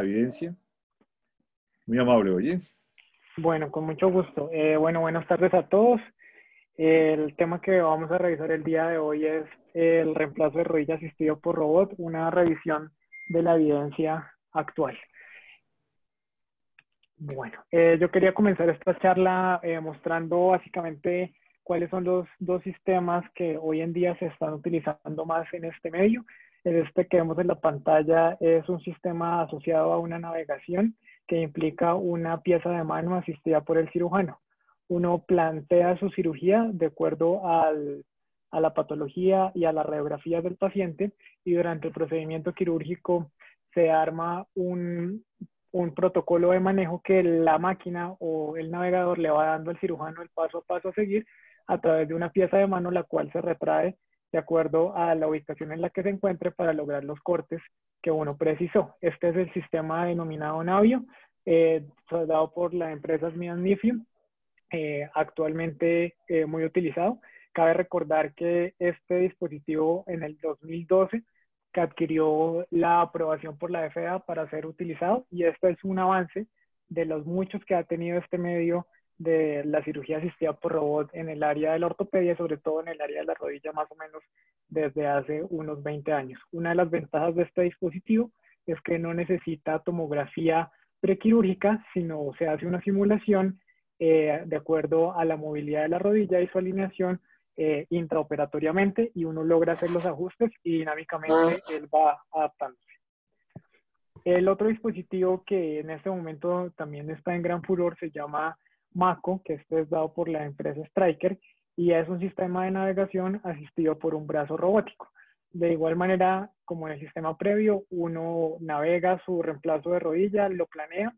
evidencia. Muy amable, oye. Bueno, con mucho gusto. Bueno, buenas tardes a todos. El tema que vamos a revisar el día de hoy es el reemplazo de rodilla asistido por robot, una revisión de la evidencia actual. Bueno, yo quería comenzar esta charla mostrando básicamente cuáles son los dos sistemas que hoy en día se están utilizando más en este medio. Este que vemos en la pantalla es un sistema asociado a una navegación que implica una pieza de mano asistida por el cirujano. Uno plantea su cirugía de acuerdo a la patología y a la radiografía del paciente, y durante el procedimiento quirúrgico se arma un protocolo de manejo que la máquina o el navegador le va dando al cirujano el paso a paso a seguir a través de una pieza de mano, la cual se retrae de acuerdo a la ubicación en la que se encuentre para lograr los cortes que uno precisó. Este es el sistema denominado Navio, dado por la empresa Smith & Nephew, actualmente muy utilizado. Cabe recordar que este dispositivo en el 2012 que adquirió la aprobación por la FDA para ser utilizado, y esto es un avance de los muchos que ha tenido este medio de la cirugía asistida por robot en el área de la ortopedia, sobre todo en el área de la rodilla, más o menos desde hace unos 20 años. Una de las ventajas de este dispositivo es que no necesita tomografía prequirúrgica, sino se hace una simulación de acuerdo a la movilidad de la rodilla y su alineación intraoperatoriamente, y uno logra hacer los ajustes y dinámicamente él va adaptándose. El otro dispositivo que en este momento también está en gran furor se llama Mako, que este es dado por la empresa Stryker, y es un sistema de navegación asistido por un brazo robótico. De igual manera, como en el sistema previo, uno navega su reemplazo de rodilla, lo planea.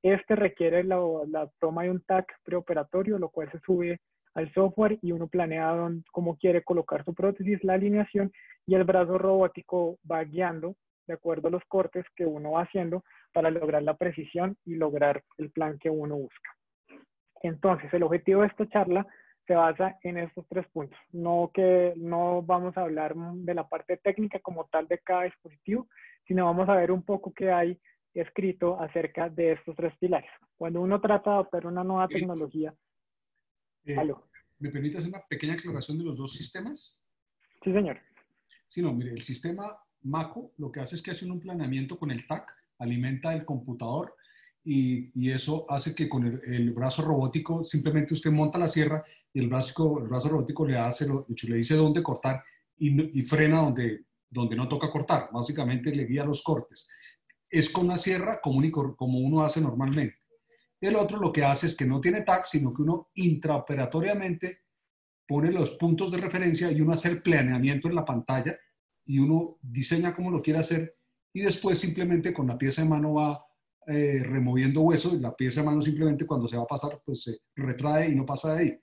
Este requiere la toma de un TAC preoperatorio, lo cual se sube al software y uno planea cómo quiere colocar su prótesis, la alineación, y el brazo robótico va guiando de acuerdo a los cortes que uno va haciendo para lograr la precisión y lograr el plan que uno busca. Entonces, el objetivo de esta charla se basa en estos tres puntos. No vamos a hablar de la parte técnica como tal de cada dispositivo, sino vamos a ver un poco qué hay escrito acerca de estos tres pilares. Cuando uno trata de adoptar una nueva tecnología... ¿Me permite hacer una pequeña aclaración de los dos sistemas? Sí, señor. Sí, no, mire, el sistema Mako lo que hace es que hace un planeamiento con el TAC, alimenta el computador y eso hace que con el brazo robótico simplemente usted monta la sierra y el brazo robótico le dice dónde cortar y frena donde no toca cortar. Básicamente le guía los cortes. Es con una sierra como uno hace normalmente. El otro lo que hace es que no tiene TAC, sino que uno intraoperatoriamente pone los puntos de referencia y uno hace el planeamiento en la pantalla y uno diseña cómo lo quiere hacer y después simplemente con la pieza de mano va removiendo hueso, y la pieza de mano simplemente cuando se va a pasar pues se retrae y no pasa de ahí.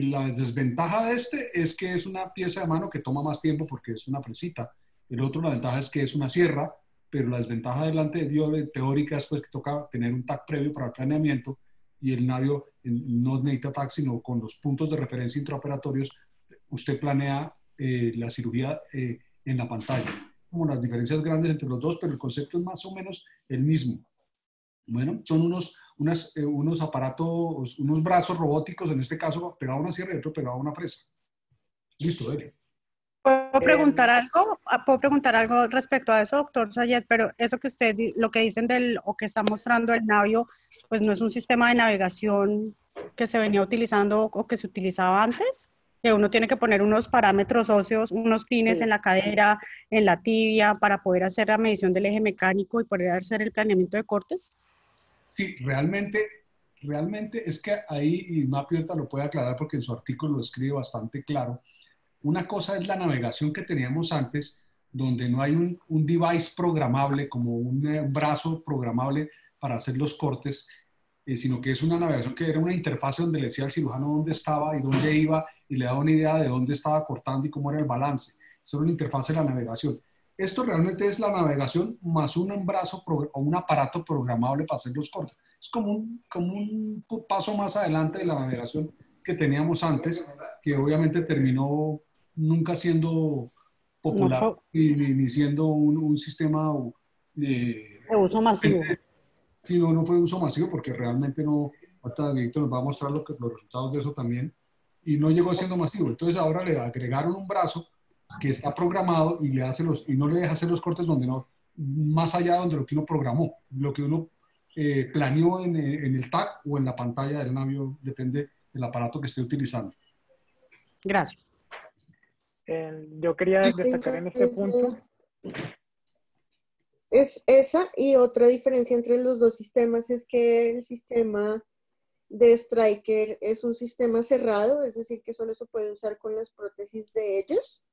La desventaja de este es que es una pieza de mano que toma más tiempo porque es una fresita. El otro, la ventaja es que es una sierra, pero la desventaja delante teórica es pues que toca tener un TAC previo para el planeamiento, y el Navio no necesita TAC, sino con los puntos de referencia intraoperatorios usted planea la cirugía en la pantalla. Como las diferencias grandes entre los dos, pero el concepto es más o menos el mismo. Bueno, son unos aparatos, unos brazos robóticos, en este caso pegado a una sierra y otro pegado a una fresa. Listo, dele. ¿Puedo preguntar algo respecto a eso, doctor Sayed? Pero eso que usted, lo que dicen o que está mostrando el Navio, pues no es un sistema de navegación que se venía utilizando o que se utilizaba antes, que uno tiene que poner unos parámetros óseos, unos pines en la cadera, en la tibia, para poder hacer la medición del eje mecánico y poder hacer el planeamiento de cortes. Sí, realmente es que ahí, y Mapi ahorita lo puede aclarar porque en su artículo lo escribe bastante claro. Una cosa es la navegación que teníamos antes, donde no hay un device programable, como un brazo programable para hacer los cortes, sino que es una navegación que era una interfase donde le decía al cirujano dónde estaba y dónde iba, y le daba una idea de dónde estaba cortando y cómo era el balance. Eso era una interfase de la navegación. Esto realmente es la navegación más un brazo o un aparato programable para hacer los cortes. Es como un paso más adelante de la navegación que teníamos antes, que obviamente terminó nunca siendo popular ni siendo un sistema De uso masivo. Sí, no fue de uso masivo porque realmente no, ahorita Dieguito nos va a mostrar los resultados de eso también, y no llegó siendo masivo. Entonces ahora le agregaron un brazo que está programado y, y no le deja hacer los cortes donde no, más allá de donde lo que uno programó, lo que uno planeó en el TAC o en la pantalla del Navio, depende del aparato que esté utilizando. Gracias. Yo quería destacar en este punto. Es esa, y otra diferencia entre los dos sistemas es que el sistema de Stryker es un sistema cerrado, es decir, que solo se puede usar con las prótesis de ellos,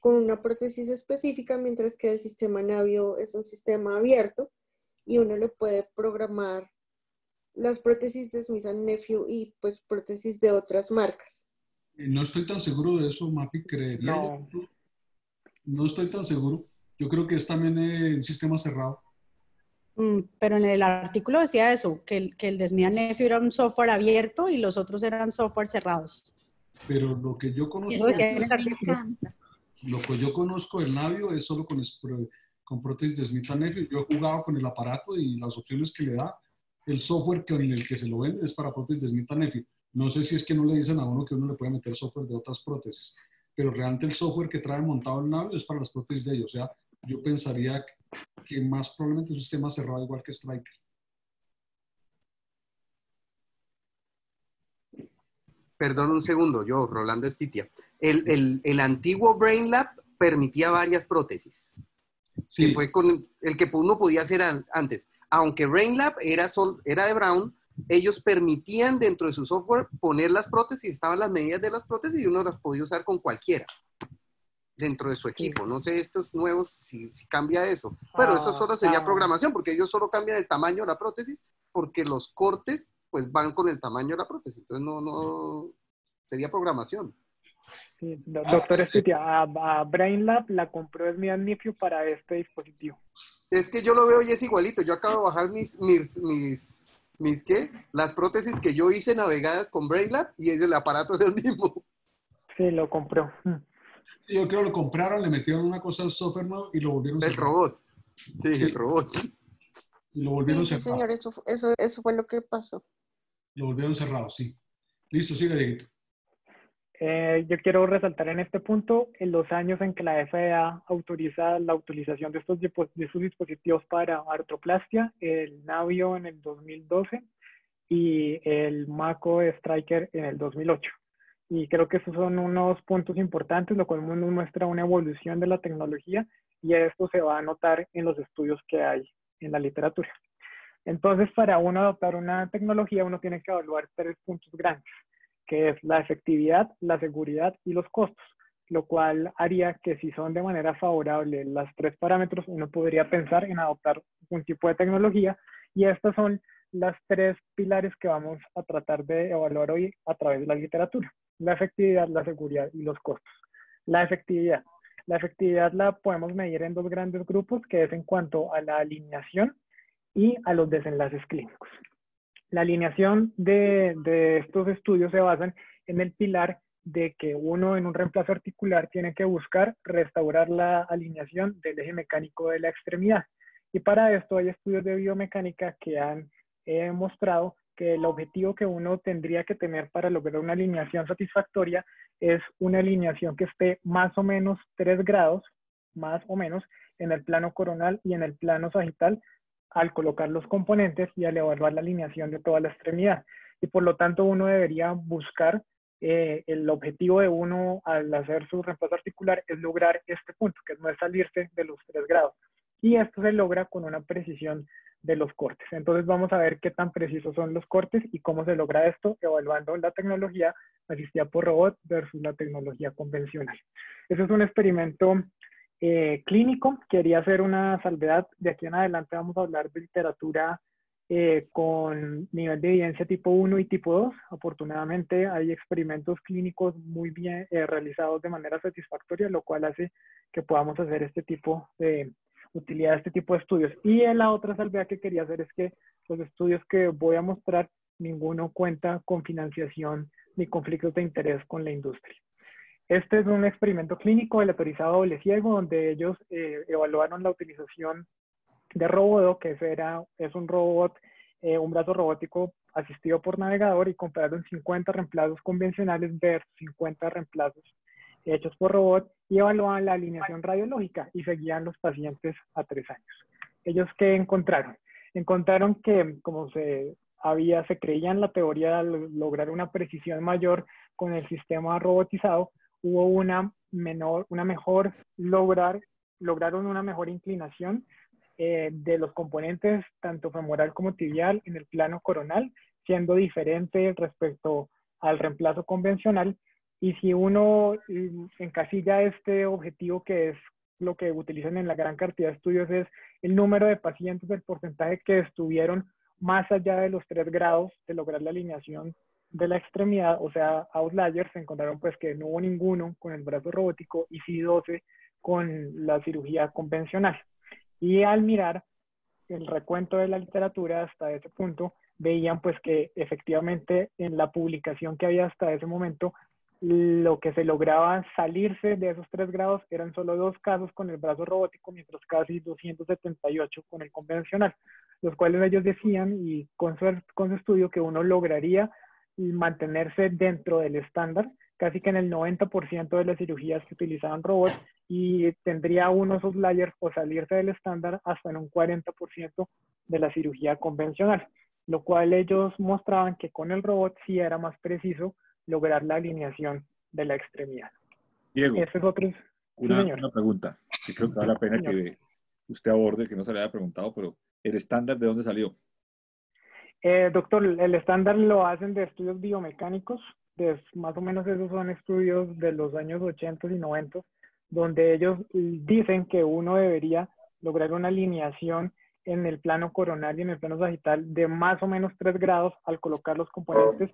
con una prótesis específica, mientras que el sistema Navio es un sistema abierto y uno le puede programar las prótesis de Smith & Nephew y pues prótesis de otras marcas. No estoy tan seguro de eso, Mapi, creería. No. No estoy tan seguro. Yo creo que es también el sistema cerrado. Pero en el artículo decía eso, que el de Smith & Nephew era un software abierto y los otros eran software cerrados. Pero lo que yo conozco, Eso decía en el artículo. lo que yo conozco del Navio es solo con prótesis de Smith & Nephew. Yo he jugado con el aparato y las opciones que le da. El software con el que se lo vende es para prótesis de Smith & Nephew. No sé si es que no le dicen a uno que uno le puede meter software de otras prótesis, pero realmente el software que trae montado el Navio es para las prótesis de ellos. O sea, yo pensaría que más probablemente es un sistema cerrado igual que Stryker. Perdón un segundo, yo, Rolando Espitia. El antiguo BrainLab permitía varias prótesis. Sí. Que fue con el que uno podía hacer antes. Aunque BrainLab era de Brown, ellos permitían dentro de su software poner las prótesis, estaban las medidas de las prótesis y uno las podía usar con cualquiera dentro de su equipo. No sé estos nuevos si cambia eso. Pero eso solo sería programación, porque ellos solo cambian el tamaño de la prótesis, porque los cortes pues van con el tamaño de la prótesis. Entonces no sería programación. Sí, doctor Espitia, a BrainLab la compró Smith & Nephew para este dispositivo. Es que yo lo veo y es igualito. Yo acabo de bajar ¿qué? Las prótesis que yo hice navegadas con BrainLab y el aparato es el mismo. Sí, lo compró. Sí, yo creo que lo compraron, le metieron una cosa al software nuevo y lo volvieron El cerrado. robot. Sí, el robot. Y lo volvieron Sí, cerrado. señor, eso fue lo que pasó. Lo volvieron cerrado, sí. Listo, sigue, Dieguito. Yo quiero resaltar en este punto en los años en que la FDA autoriza la utilización de estos dispositivos para artroplastia, el Navio en el 2012 y el Mako Stryker en el 2008. Y creo que esos son unos puntos importantes, lo cual nos muestra una evolución de la tecnología y esto se va a notar en los estudios que hay en la literatura. Entonces, para uno adoptar una tecnología, uno tiene que evaluar 3 puntos grandes, que es la efectividad, la seguridad y los costos, lo cual haría que si son de manera favorable las 3 parámetros, uno podría pensar en adoptar un tipo de tecnología, y estas son las 3 pilares que vamos a tratar de evaluar hoy a través de la literatura: la efectividad, la seguridad y los costos. La efectividad la podemos medir en 2 grandes grupos, que es en cuanto a la alineación y a los desenlaces clínicos. La alineación de estos estudios se basan en el pilar de que uno en un reemplazo articular tiene que buscar restaurar la alineación del eje mecánico de la extremidad. Y para esto hay estudios de biomecánica que han mostrado que el objetivo que uno tendría que tener para lograr una alineación satisfactoria es una alineación que esté más o menos 3 grados, más o menos, en el plano coronal y en el plano sagital, al colocar los componentes y al evaluar la alineación de toda la extremidad. Y por lo tanto uno debería buscar, el objetivo de uno al hacer su reemplazo articular es lograr este punto, que no es salirse de los 3 grados. Y esto se logra con una precisión de los cortes. Entonces vamos a ver qué tan precisos son los cortes y cómo se logra esto evaluando la tecnología asistida por robot versus la tecnología convencional. Ese es un experimento clínico. Quería hacer una salvedad. De aquí en adelante vamos a hablar de literatura con nivel de evidencia tipo 1 y tipo 2. Afortunadamente hay experimentos clínicos muy bien realizados de manera satisfactoria, lo cual hace que podamos hacer este tipo de utilidad de este tipo de estudios. Y la otra salvedad que quería hacer es que los estudios que voy a mostrar, ninguno cuenta con financiación ni conflictos de interés con la industria. Este es un experimento clínico aleatorizado doble ciego, donde ellos evaluaron la utilización de Robodo, que es un robot, un brazo robótico asistido por navegador, y compararon 50 reemplazos convencionales versus 50 reemplazos hechos por robot, y evaluaban la alineación radiológica y seguían los pacientes a 3 años. ¿Ellos qué encontraron? Encontraron que, como se creía en la teoría de lograr una precisión mayor con el sistema robotizado, hubo lograron una mejor inclinación de los componentes, tanto femoral como tibial, en el plano coronal, siendo diferente respecto al reemplazo convencional. Y si uno encasilla este objetivo, que es lo que utilizan en la gran cantidad de estudios, es el número de pacientes, el porcentaje que estuvieron más allá de los 3 grados de lograr la alineación de la extremidad, o sea, outliers, se encontraron pues que no hubo ninguno con el brazo robótico y sí 12 con la cirugía convencional. Y al mirar el recuento de la literatura hasta ese punto, veían pues que efectivamente en la publicación que había hasta ese momento, lo que se lograba salirse de esos 3 grados eran solo 2 casos con el brazo robótico, mientras casi 278 con el convencional, los cuales ellos decían, y con su estudio, que uno lograría mantenerse dentro del estándar casi que en el 90% de las cirugías que utilizaban robots, y tendría uno esos layers o salirse del estándar hasta en un 40% de la cirugía convencional, lo cual ellos mostraban que con el robot sí era más preciso lograr la alineación de la extremidad. Diego, Ese es otro. una pregunta que creo que vale la pena que usted aborde, que no se le había preguntado, pero ¿el estándar de dónde salió? Doctor, el estándar lo hacen de estudios biomecánicos, más o menos esos son estudios de los años 80 y 90, donde ellos dicen que uno debería lograr una alineación en el plano coronal y en el plano sagital de más o menos 3 grados al colocar los componentes,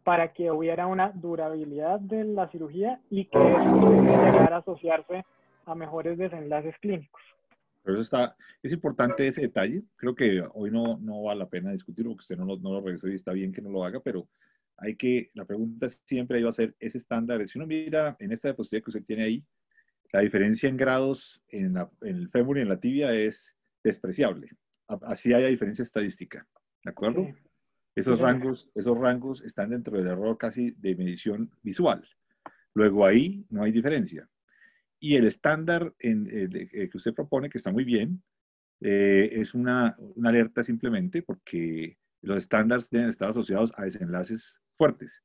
para que hubiera una durabilidad de la cirugía y que pudiera llegar a asociarse a mejores desenlaces clínicos. Pero eso es importante ese detalle. Creo que hoy no vale la pena discutirlo porque usted no lo revisó y está bien que no lo haga, pero la pregunta siempre iba a ser ese estándar. Si uno mira en esta diapositiva que usted tiene ahí, la diferencia en grados en el fémur y en la tibia es despreciable. Así haya diferencia estadística, ¿de acuerdo? Sí. Esos rangos están dentro del error casi de medición visual. Luego ahí no hay diferencia. Y el estándar que usted propone, que está muy bien, es una alerta simplemente porque los estándares deben estar asociados a desenlaces fuertes.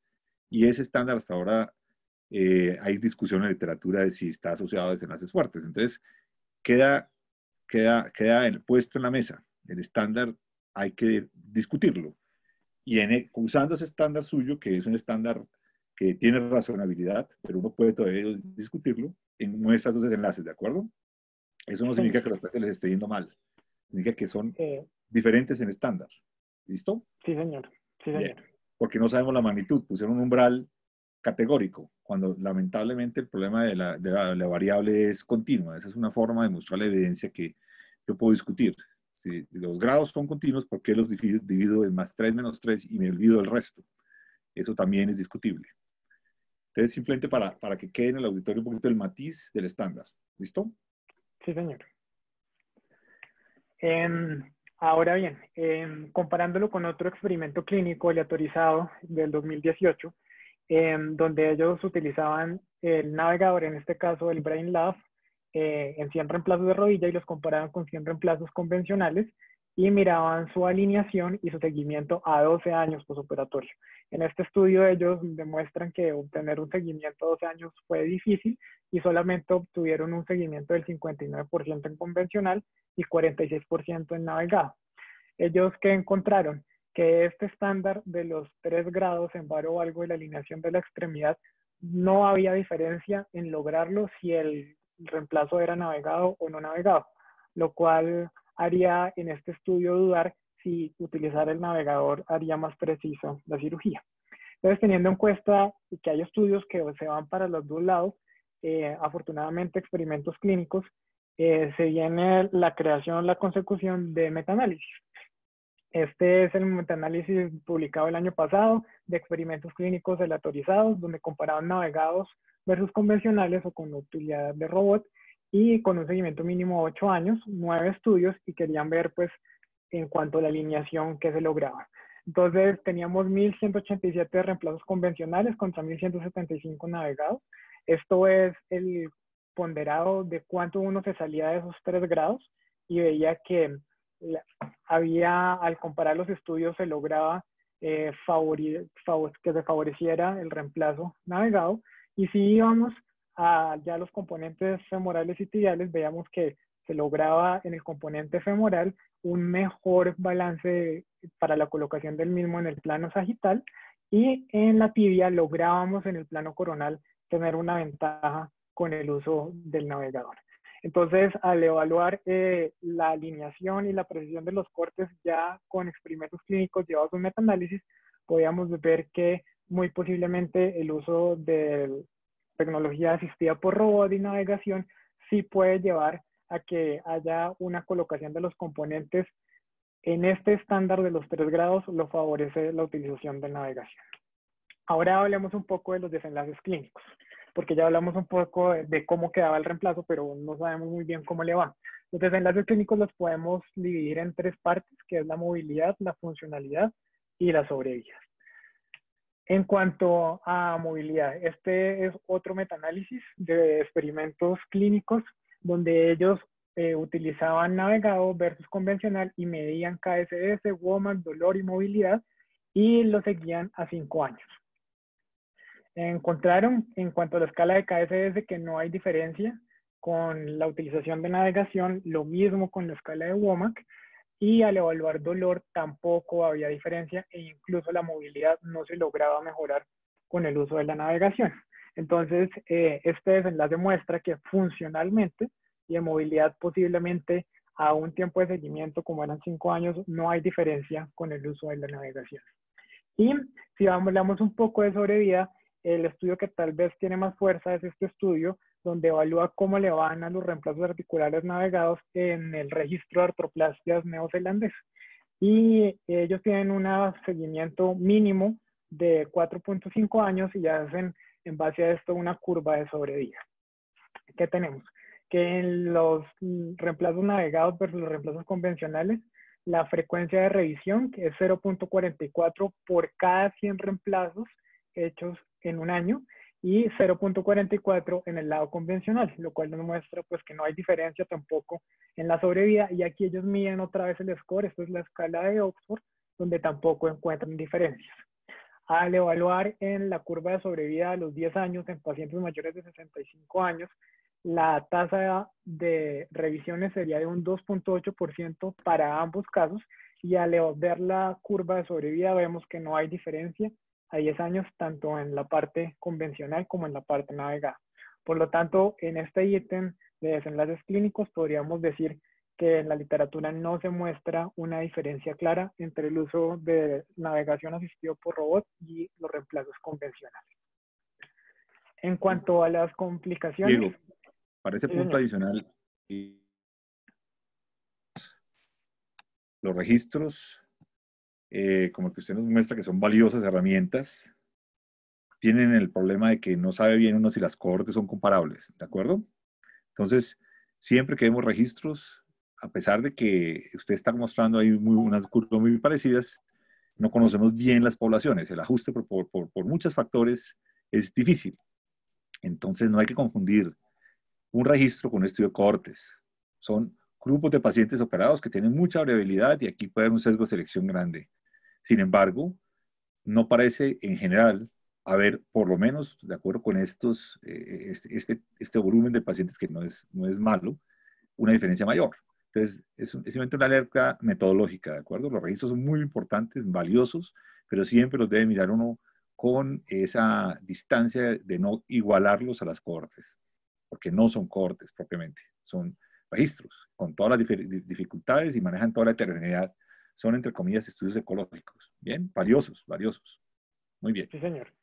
Y ese estándar hasta ahora hay discusión en la literatura de si está asociado a desenlaces fuertes. Entonces, queda puesto en la mesa. El estándar hay que discutirlo. Y usando ese estándar suyo, que es un estándar que tiene razonabilidad, pero uno puede todavía discutirlo, muestra esos desenlaces, ¿de acuerdo? Eso no significa que los pacientes les esté yendo mal. Significa que son diferentes en estándar. ¿Listo? Sí, señor. Sí, señor. Bien. Porque no sabemos la magnitud. Pusieron un umbral categórico, cuando lamentablemente el problema de la variable es continua. Esa es una forma de mostrar la evidencia que yo puedo discutir. Si los grados son continuos, ¿por qué los divido en más 3 menos 3 y me olvido del resto? Eso también es discutible. Entonces, simplemente para que quede en el auditorio un poquito el matiz del estándar. ¿Listo? Sí, señor. Ahora bien, comparándolo con otro experimento clínico aleatorizado del 2018, donde ellos utilizaban el navegador, en este caso el BrainLab, en 100 reemplazos de rodilla, y los comparaban con 100 reemplazos convencionales y miraban su alineación y su seguimiento a 12 años postoperatorio. En este estudio ellos demuestran que obtener un seguimiento a 12 años fue difícil y solamente obtuvieron un seguimiento del 59% en convencional y 46% en navegado. Ellos, ¿qué encontraron? Que este estándar de los 3 grados en varo o algo de la alineación de la extremidad, no había diferencia en lograrlo si el reemplazo era navegado o no navegado, lo cual haría en este estudio dudar si utilizar el navegador haría más preciso la cirugía. Entonces, teniendo en cuenta que hay estudios que se van para los dos lados, afortunadamente experimentos clínicos, se viene la creación, la consecución de metaanálisis. Este es el metaanálisis publicado el año pasado de experimentos clínicos aleatorizados, donde comparaban navegados versus convencionales o con utilidad de robot, y con un seguimiento mínimo de 8 años, 9 estudios, y querían ver pues en cuanto a la alineación que se lograba. Entonces teníamos 1.187 reemplazos convencionales contra 1.175 navegados. Esto es el ponderado de cuánto uno se salía de esos 3 grados, y veía que había, al comparar los estudios, se lograba que se favoreciera el reemplazo navegado. Y si íbamos a ya los componentes femorales y tibiales, veíamos que se lograba en el componente femoral un mejor balance para la colocación del mismo en el plano sagital, y en la tibia lográbamos en el plano coronal tener una ventaja con el uso del navegador. Entonces, al evaluar la alineación y la precisión de los cortes ya con experimentos clínicos llevados a un metaanálisis, podíamos ver que muy posiblemente el uso de tecnología asistida por robot y navegación sí puede llevar a que haya una colocación de los componentes en este estándar de los 3 grados, lo favorece la utilización de navegación. Ahora hablemos un poco de los desenlaces clínicos, porque ya hablamos un poco de cómo quedaba el reemplazo, pero no sabemos muy bien cómo le va. Los desenlaces clínicos los podemos dividir en 3 partes, que es la movilidad, la funcionalidad y la sobrevida. En cuanto a movilidad, este es otro metaanálisis de experimentos clínicos donde ellos utilizaban navegado versus convencional y medían KSS, WOMAC, dolor y movilidad, y lo seguían a 5 años. Encontraron en cuanto a la escala de KSS que no hay diferencia con la utilización de navegación, lo mismo con la escala de WOMAC, y al evaluar dolor tampoco había diferencia, e incluso la movilidad no se lograba mejorar con el uso de la navegación. Entonces, este desenlace muestra que funcionalmente y en movilidad posiblemente a un tiempo de seguimiento como eran 5 años, no hay diferencia con el uso de la navegación. Y si hablamos un poco de sobrevida, el estudio que tal vez tiene más fuerza es este estudio donde evalúa cómo le van a los reemplazos articulares navegados en el registro de artroplastias neozelandés. Y ellos tienen un seguimiento mínimo de 4.5 años y hacen en base a esto una curva de sobrevida. ¿Qué tenemos? Que en los reemplazos navegados versus los reemplazos convencionales, la frecuencia de revisión, que es 0.44 por cada 100 reemplazos hechos en un año, y 0.44 en el lado convencional, lo cual nos muestra pues que no hay diferencia tampoco en la sobrevida. Y aquí ellos miden otra vez el score, esto es la escala de Oxford, donde tampoco encuentran diferencias. Al evaluar en la curva de sobrevida a los 10 años en pacientes mayores de 65 años, la tasa de revisiones sería de un 2.8% para ambos casos, y al ver la curva de sobrevida vemos que no hay diferencia a 10 años, tanto en la parte convencional como en la parte navegada. Por lo tanto, en este ítem de desenlaces clínicos podríamos decir que en la literatura no se muestra una diferencia clara entre el uso de navegación asistido por robot y los reemplazos convencionales. En cuanto a las complicaciones... Diego, para ese punto adicional, los registros, como el que usted nos muestra que son valiosas herramientas, tienen el problema de que no sabe bien uno si las cohortes son comparables, ¿de acuerdo? Entonces, siempre que vemos registros, a pesar de que usted está mostrando ahí unas curvas muy parecidas, no conocemos bien las poblaciones. El ajuste por muchos factores es difícil. Entonces, no hay que confundir un registro con un estudio de cohortes. Son grupos de pacientes operados que tienen mucha variabilidad y aquí puede haber un sesgo de selección grande. Sin embargo, no parece en general haber, por lo menos, de acuerdo con estos, este volumen de pacientes que no es malo, una diferencia mayor. Entonces, es simplemente una alerta metodológica, ¿de acuerdo? Los registros son muy importantes, valiosos, pero siempre los debe mirar uno con esa distancia de no igualarlos a las cohortes, porque no son cohortes propiamente, son registros con todas las dificultades y manejan toda la heterogeneidad. Son, entre comillas, estudios ecológicos. Bien, valiosos, valiosos. Muy bien. Sí, señor.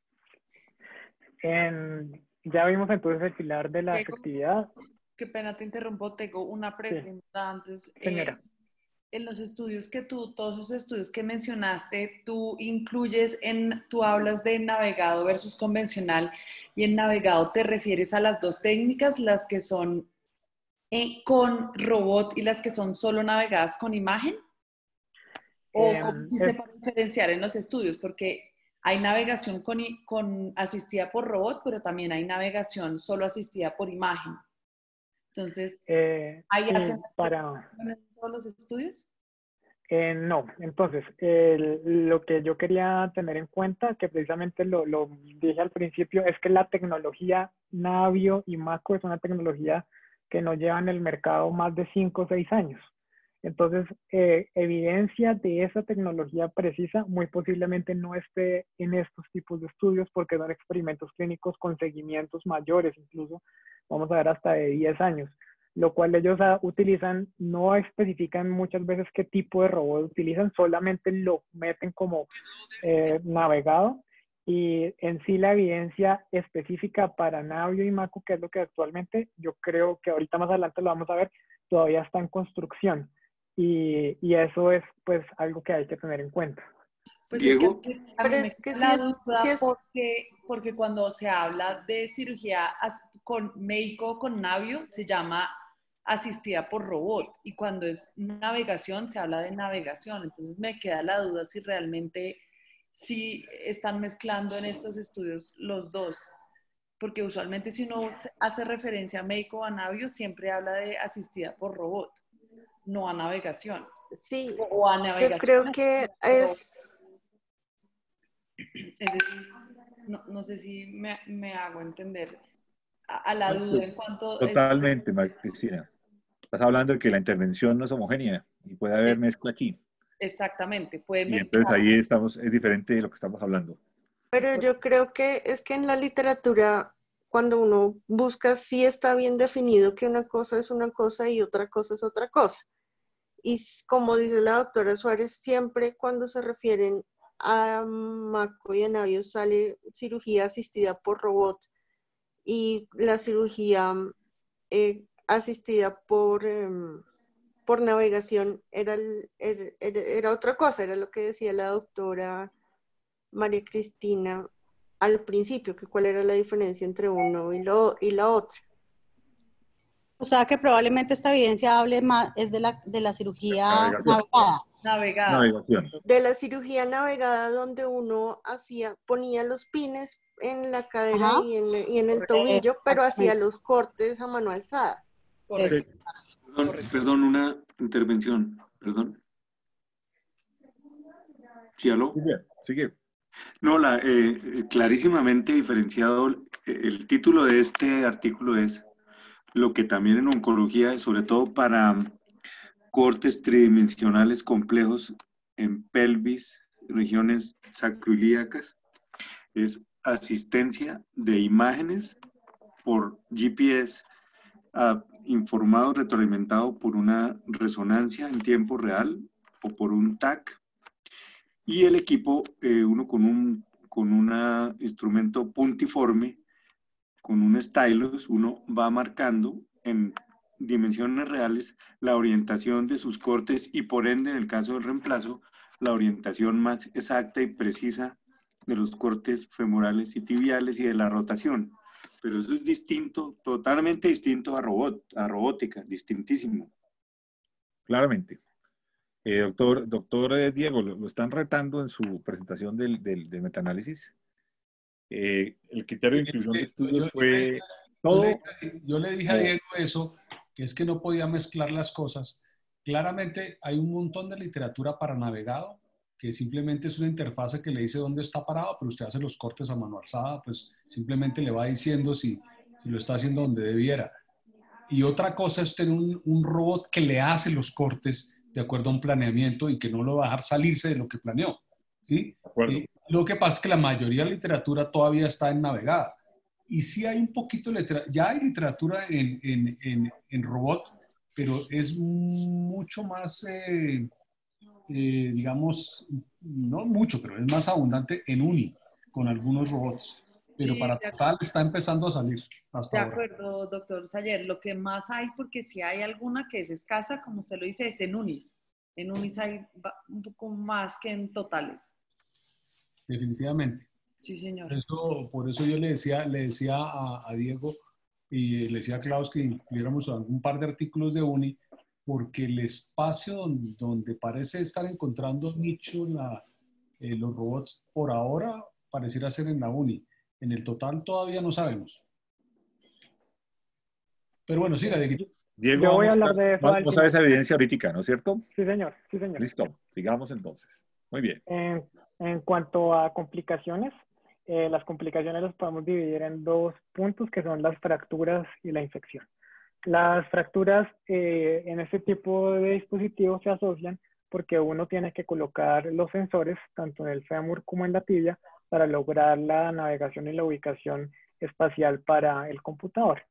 Ya vimos entonces el pilar de la efectividad. Qué pena te interrumpo, tengo una pregunta antes. Señora. En los estudios que todos esos estudios que mencionaste, tú hablas de navegado versus convencional, y en navegado te refieres a las dos técnicas, las que son con robot y las que son solo navegadas con imagen? ¿O cómo hiciste para diferenciar en los estudios? Porque hay navegación con asistida por robot, pero también hay navegación solo asistida por imagen. Entonces, ¿ahí hacen en todos los estudios? No, entonces, lo que yo quería tener en cuenta, que precisamente lo dije al principio, es que la tecnología Navio y Mako es una tecnología que no lleva en el mercado más de 5 o 6 años. Entonces, evidencia de esa tecnología precisa muy posiblemente no esté en estos tipos de estudios porque son experimentos clínicos con seguimientos mayores, incluso vamos a ver hasta de 10 años. Lo cual ellos utilizan, no especifican muchas veces qué tipo de robot utilizan, solamente lo meten como navegado, y en sí la evidencia específica para Navio y Mako, que es lo que actualmente yo creo que ahorita más adelante lo vamos a ver, todavía está en construcción, y eso es pues algo que hay que tener en cuenta. Pues Diego, es que a mí me queda la duda porque cuando se habla de cirugía con médico o con Navio se llama asistida por robot, y cuando es navegación se habla de navegación. Entonces me queda la duda si realmente sí están mezclando en estos estudios los dos, porque usualmente si uno hace referencia a médico o a Navio siempre habla de asistida por robot, no a navegación. Sí, o a navegación. yo creo que es... Es decir, no sé si me hago entender a la duda en cuanto... Totalmente, Cristina. Estás hablando de que la intervención no es homogénea y puede haber mezcla aquí. Exactamente, puede Y mezclar. entonces ahí estamos, es diferente de lo que estamos hablando. Pero yo creo que es que en la literatura, cuando uno busca, sí está bien definido que una cosa es una cosa y otra cosa es otra cosa. Y como dice la doctora Suárez, siempre cuando se refieren a Mako y a Navio sale cirugía asistida por robot, y la cirugía asistida por navegación era otra cosa, era lo que decía la doctora María Cristina al principio, que cuál era la diferencia entre uno y la otra. O sea que probablemente esta evidencia hable más es de la cirugía Navegación. De la cirugía navegada, donde uno ponía los pines en la cadera y en el tobillo, pero hacía los cortes a mano alzada. Perdón, una intervención, perdón. ¿Sí, aló? Sigue. No, clarísimamente diferenciado, el título de este artículo es lo que también en oncología, sobre todo para cortes tridimensionales complejos en pelvis, regiones sacroiliacas, es asistencia de imágenes por GPS, informado, retroalimentado por una resonancia en tiempo real o por un TAC, y el equipo, uno con un instrumento puntiforme, con un stylus, uno va marcando en dimensiones reales la orientación de sus cortes y por ende, en el caso del reemplazo, la orientación más exacta y precisa de los cortes femorales y tibiales y de la rotación. Pero eso es distinto, totalmente distinto a robótica, distintísimo. Claramente. Doctor Diego, lo están retando en su presentación del metaanálisis. El criterio de inclusión de estudios fue todo. Yo le dije a Diego eso, que es que no podía mezclar las cosas. Claramente hay un montón de literatura para navegado, que simplemente es una interfase que le dice dónde está parado, pero usted hace los cortes a mano alzada, pues simplemente le va diciendo si lo está haciendo donde debiera. Y otra cosa es tener un robot que le hace los cortes de acuerdo a un planeamiento y que no lo va a dejar salirse de lo que planeó, ¿sí? Lo que pasa es que la mayoría de la literatura todavía está en navegada. Y sí hay un poquito de literatura, ya hay literatura en robot, pero es mucho más, digamos, no mucho, pero es más abundante en uni, con algunos robots. Pero Sí, para total está empezando a salir hasta ahora. De acuerdo, doctor Sayer. Lo que más hay, porque si hay alguna que es escasa, como usted lo dice, es en unis. En unis hay un poco más que en totales. Definitivamente. Sí, señor. Por eso yo le decía a Diego, y le decía a Klaus que incluyéramos algún par de artículos de UNI, porque el espacio donde parece estar encontrando nicho los robots por ahora pareciera ser en la UNI. En el total todavía no sabemos. Pero bueno, siga, Dieguito. Diego, Yo voy a hablar de eso al vamos a ver esa final. evidencia ahorita, ¿no es cierto? Sí, señor. Sí, señor. Listo, sigamos entonces. Muy bien. En cuanto a complicaciones, las complicaciones las podemos dividir en dos puntos, que son las fracturas y la infección. Las fracturas en este tipo de dispositivos se asocian porque uno tiene que colocar los sensores, tanto en el fémur como en la tibia, para lograr la navegación y la ubicación espacial para el computador.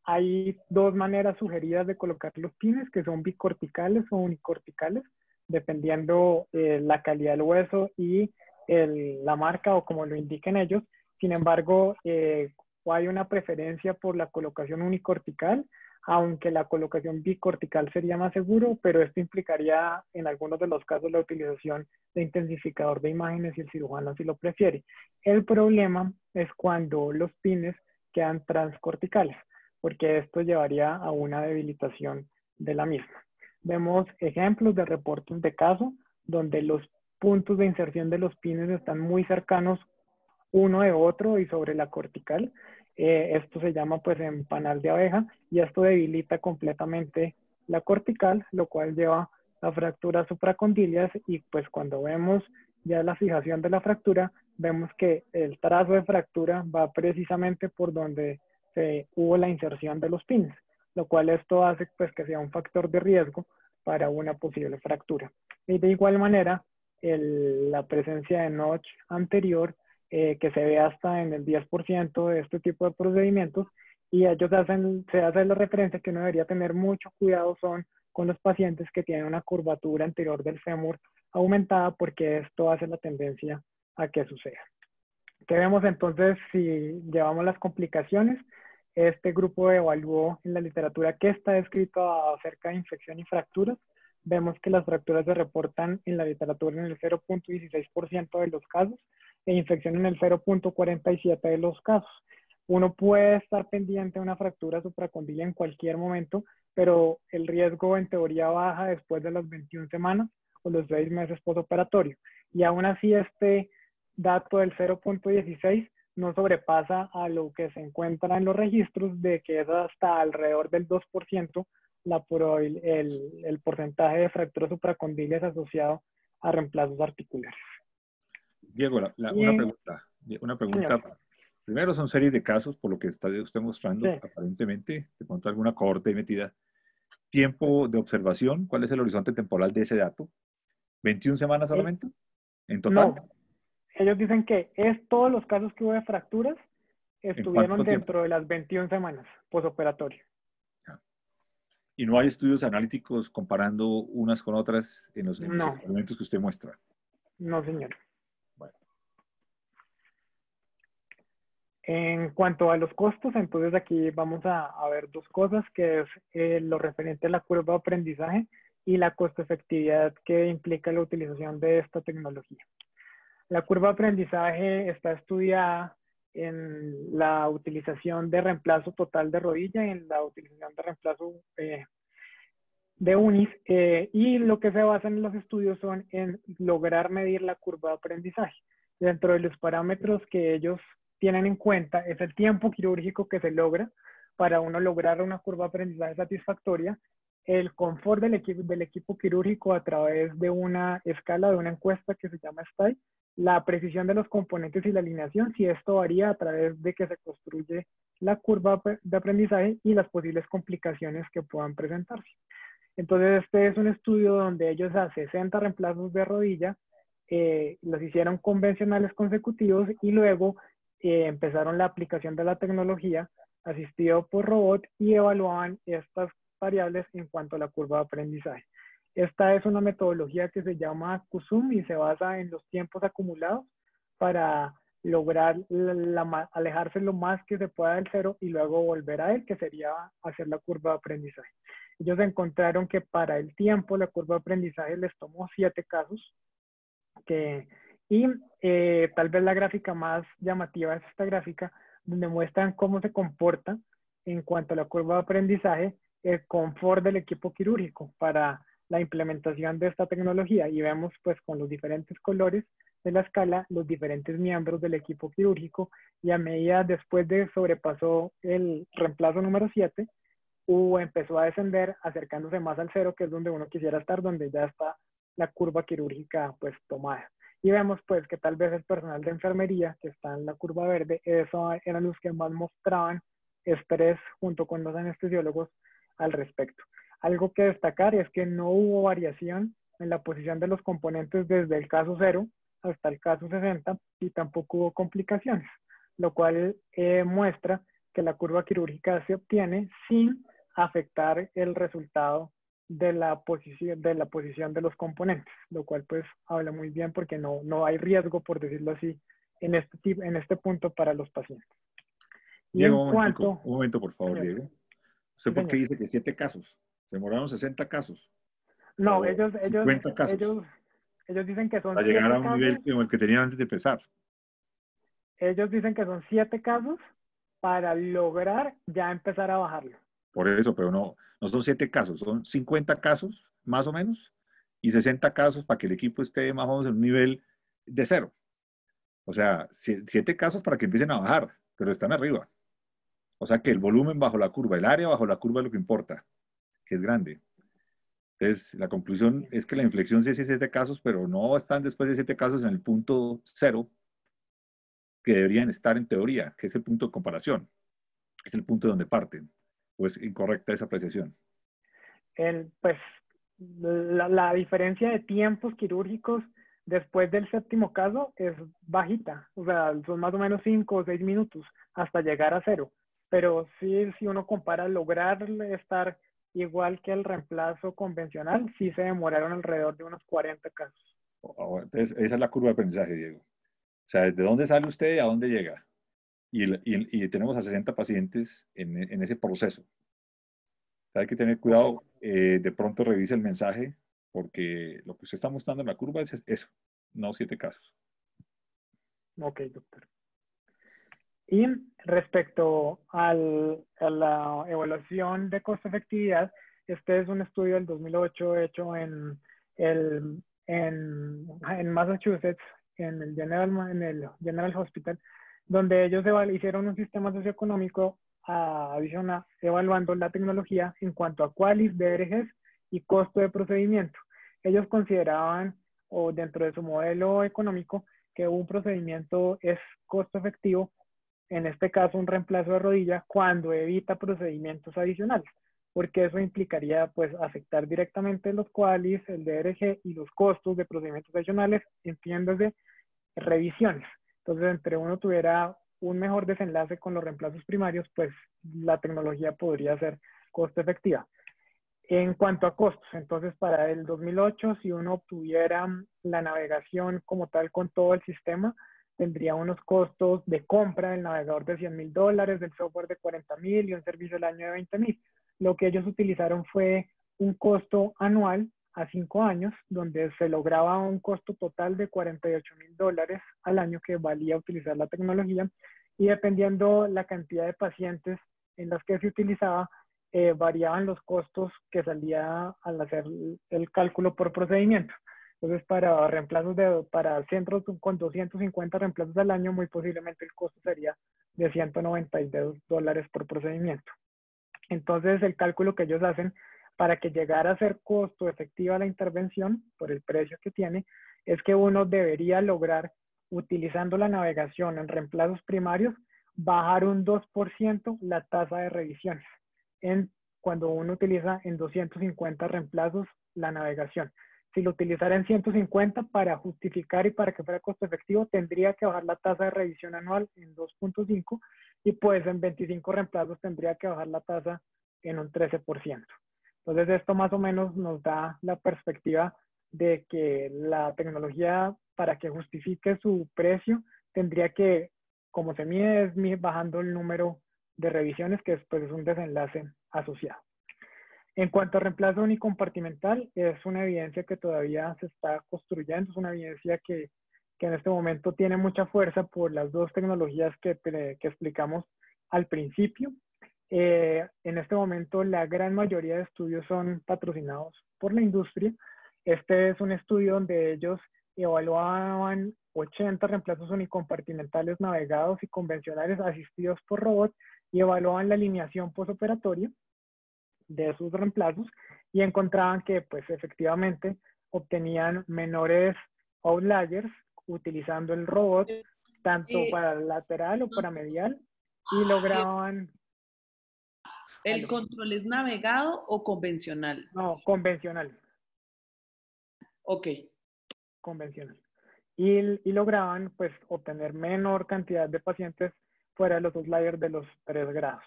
Hay dos maneras sugeridas de colocar los pines, que son bicorticales o unicorticales, dependiendo la calidad del hueso y la marca o como lo indiquen ellos. Sin embargo, hay una preferencia por la colocación unicortical, aunque la colocación bicortical sería más seguro, pero esto implicaría en algunos de los casos la utilización de intensificador de imágenes y el cirujano así lo prefiere. El problema es cuando los pines quedan transcorticales, porque esto llevaría a una debilitación de la misma. Vemos ejemplos de reportes de caso donde los puntos de inserción de los pines están muy cercanos uno de otro y sobre la cortical. Esto se llama pues empanal de abeja y esto debilita completamente la cortical, lo cual lleva a fracturas supracondilias y pues cuando vemos ya la fijación de la fractura, vemos que el trazo de fractura va precisamente por donde hubo la inserción de los pines, lo cual esto hace pues que sea un factor de riesgo para una posible fractura. Y de igual manera, la presencia de notch anterior que se ve hasta en el 10% de este tipo de procedimientos, y ellos se hace la referencia que uno debería tener mucho cuidado son con los pacientes que tienen una curvatura anterior del fémur aumentada, porque esto hace la tendencia a que suceda. ¿Qué vemos entonces si llevamos las complicaciones? Este grupo evaluó en la literatura qué está escrito acerca de infección y fracturas. Vemos que las fracturas se reportan en la literatura en el 0.16% de los casos e infección en el 0.47% de los casos. Uno puede estar pendiente de una fractura supracondilia en cualquier momento, pero el riesgo en teoría baja después de las 21 semanas o los 6 meses postoperatorio. Y aún así este dato del 0.16 no sobrepasa a lo que se encuentra en los registros de que es hasta alrededor del 2% el porcentaje de fracturas supracondilias asociado a reemplazos articulares. Diego, una pregunta. Primero son series de casos, por lo que está usted mostrando, sí. Aparentemente, de pronto alguna cohorte metida. Tiempo de observación, ¿cuál es el horizonte temporal de ese dato? ¿21 semanas solamente? ¿En total? No, ellos dicen que todos los casos que hubo de fracturas estuvieron dentro de las 21 semanas postoperatorio. ¿Y no hay estudios analíticos comparando unas con otras en los experimentos que usted muestra? No, señor. Bueno. En cuanto a los costos, entonces aquí vamos a ver dos cosas, que es lo referente a la curva de aprendizaje y la costo efectividad que implica la utilización de esta tecnología. La curva de aprendizaje está estudiada en la utilización de reemplazo total de rodilla y en la utilización de reemplazo de UNIS, y lo que se basa en los estudios son en lograr medir la curva de aprendizaje. Dentro de los parámetros que ellos tienen en cuenta es el tiempo quirúrgico que se logra para uno lograr una curva de aprendizaje satisfactoria, el confort del equipo quirúrgico a través de una escala, de una encuesta que se llama STAI, la precisión de los componentes y la alineación, si esto varía a través de que se construye la curva de aprendizaje, y las posibles complicaciones que puedan presentarse. Entonces este es un estudio donde ellos a 60 reemplazos de rodilla los hicieron convencionales consecutivos y luego empezaron la aplicación de la tecnología asistido por robot y evaluaban estas variables en cuanto a la curva de aprendizaje. Esta es una metodología que se llama QSUM y se basa en los tiempos acumulados para lograr alejarse lo más que se pueda del cero y luego volver a él, que sería hacer la curva de aprendizaje. Ellos encontraron que para el tiempo la curva de aprendizaje les tomó 7 casos, y tal vez la gráfica más llamativa es esta gráfica, donde muestran cómo se comporta en cuanto a la curva de aprendizaje el confort del equipo quirúrgico para la implementación de esta tecnología, y vemos pues con los diferentes colores de la escala los diferentes miembros del equipo quirúrgico, y a medida después de sobrepasó el reemplazo número 7, empezó a descender acercándose más al 0, que es donde uno quisiera estar, donde ya está la curva quirúrgica pues tomada. Y vemos pues que tal vez el personal de enfermería que está en la curva verde, eso eran los que más mostraban estrés junto con los anestesiólogos al respecto. Algo que destacar es que no hubo variación en la posición de los componentes desde el caso 0 hasta el caso 60, y tampoco hubo complicaciones, lo cual muestra que la curva quirúrgica se obtiene sin afectar el resultado de la posición de los componentes, lo cual pues habla muy bien porque no hay riesgo, por decirlo así, en este punto para los pacientes. Y Diego, en un momento, por favor, señor. Diego. ¿Usted por qué dice que 7 casos? Se demoraron 60 casos. No, O ellos 50 casos. ellos dicen que son Para 7 llegar a un casos. nivel como el que tenían antes de empezar. Ellos dicen que son 7 casos para lograr ya empezar a bajarlo. Por eso, pero no son 7 casos, son 50 casos, más o menos, y 60 casos para que el equipo esté más o menos en un nivel de 0. O sea, 7 casos para que empiecen a bajar, pero están arriba. O sea que el volumen bajo la curva, el área bajo la curva es lo que importa, que es grande. Entonces, la conclusión es que la inflexión sí es 7 casos, pero no están después de 7 casos en el punto 0, que deberían estar en teoría, que es el punto de comparación, es el punto donde parten. ¿O es incorrecta esa apreciación? Pues la diferencia de tiempos quirúrgicos después del 7º caso es bajita, o sea, son más o menos 5 o 6 minutos hasta llegar a 0. Pero sí, si uno compara lograr estar igual que el reemplazo convencional, sí se demoraron alrededor de unos 40 casos. Entonces, esa es la curva de aprendizaje, Diego. O sea, ¿desde dónde sale usted y a dónde llega? Y tenemos a 60 pacientes en ese proceso. Hay que tener cuidado, de pronto revise el mensaje, porque lo que usted está mostrando en la curva es eso, no 7 casos. Ok, doctor. Y respecto a la evaluación de costo-efectividad, este es un estudio del 2008 hecho en Massachusetts, en el General Hospital, donde ellos hicieron un sistema socioeconómico adicional, evaluando la tecnología en cuanto a QALYs, DRGs y costo de procedimiento. Ellos consideraban, o dentro de su modelo económico, que un procedimiento es costo efectivo, en este caso un reemplazo de rodilla, cuando evita procedimientos adicionales, porque eso implicaría pues afectar directamente los QALYs, el DRG y los costos de procedimientos adicionales, entiéndase, revisiones. Entonces, entre uno tuviera un mejor desenlace con los reemplazos primarios, pues la tecnología podría ser costo efectiva. En cuanto a costos, entonces para el 2008, si uno obtuviera la navegación como tal con todo el sistema, tendría unos costos de compra del navegador de $100,000, del software de $40,000 y un servicio al año de $20,000. Lo que ellos utilizaron fue un costo anual a 5 años, donde se lograba un costo total de $48,000 al año que valía utilizar la tecnología, y dependiendo la cantidad de pacientes en las que se utilizaba, variaban los costos que salía al hacer el cálculo por procedimiento. Entonces, para para centros con 250 reemplazos al año, muy posiblemente el costo sería de $192 por procedimiento. Entonces, el cálculo que ellos hacen para que llegara a ser costo efectiva la intervención, por el precio que tiene, es que uno debería lograr, utilizando la navegación en reemplazos primarios, bajar un 2% la tasa de revisiones cuando uno utiliza en 250 reemplazos la navegación. Si lo utilizara en 150, para justificar y para que fuera costo efectivo, tendría que bajar la tasa de revisión anual en 2.5, y pues en 25 reemplazos tendría que bajar la tasa en un 13%. Entonces esto más o menos nos da la perspectiva de que la tecnología, para que justifique su precio, tendría que, como se mide, es bajando el número de revisiones, que después es un desenlace asociado. En cuanto a reemplazo unicompartimental, es una evidencia que todavía se está construyendo, es una evidencia que que en este momento tiene mucha fuerza por las dos tecnologías que explicamos al principio. En este momento la gran mayoría de estudios son patrocinados por la industria. Este es un estudio donde ellos evaluaban 80 reemplazos unicompartimentales navegados y convencionales asistidos por robots y evaluaban la alineación postoperatoria de esos reemplazos y encontraban que pues efectivamente obtenían menores outliers utilizando el robot tanto para lateral o para medial y lograban... ¿El control es navegado o convencional? No, convencional. Ok. Convencional. Y lograban pues obtener menor cantidad de pacientes fuera de los outliers de los 3 grados.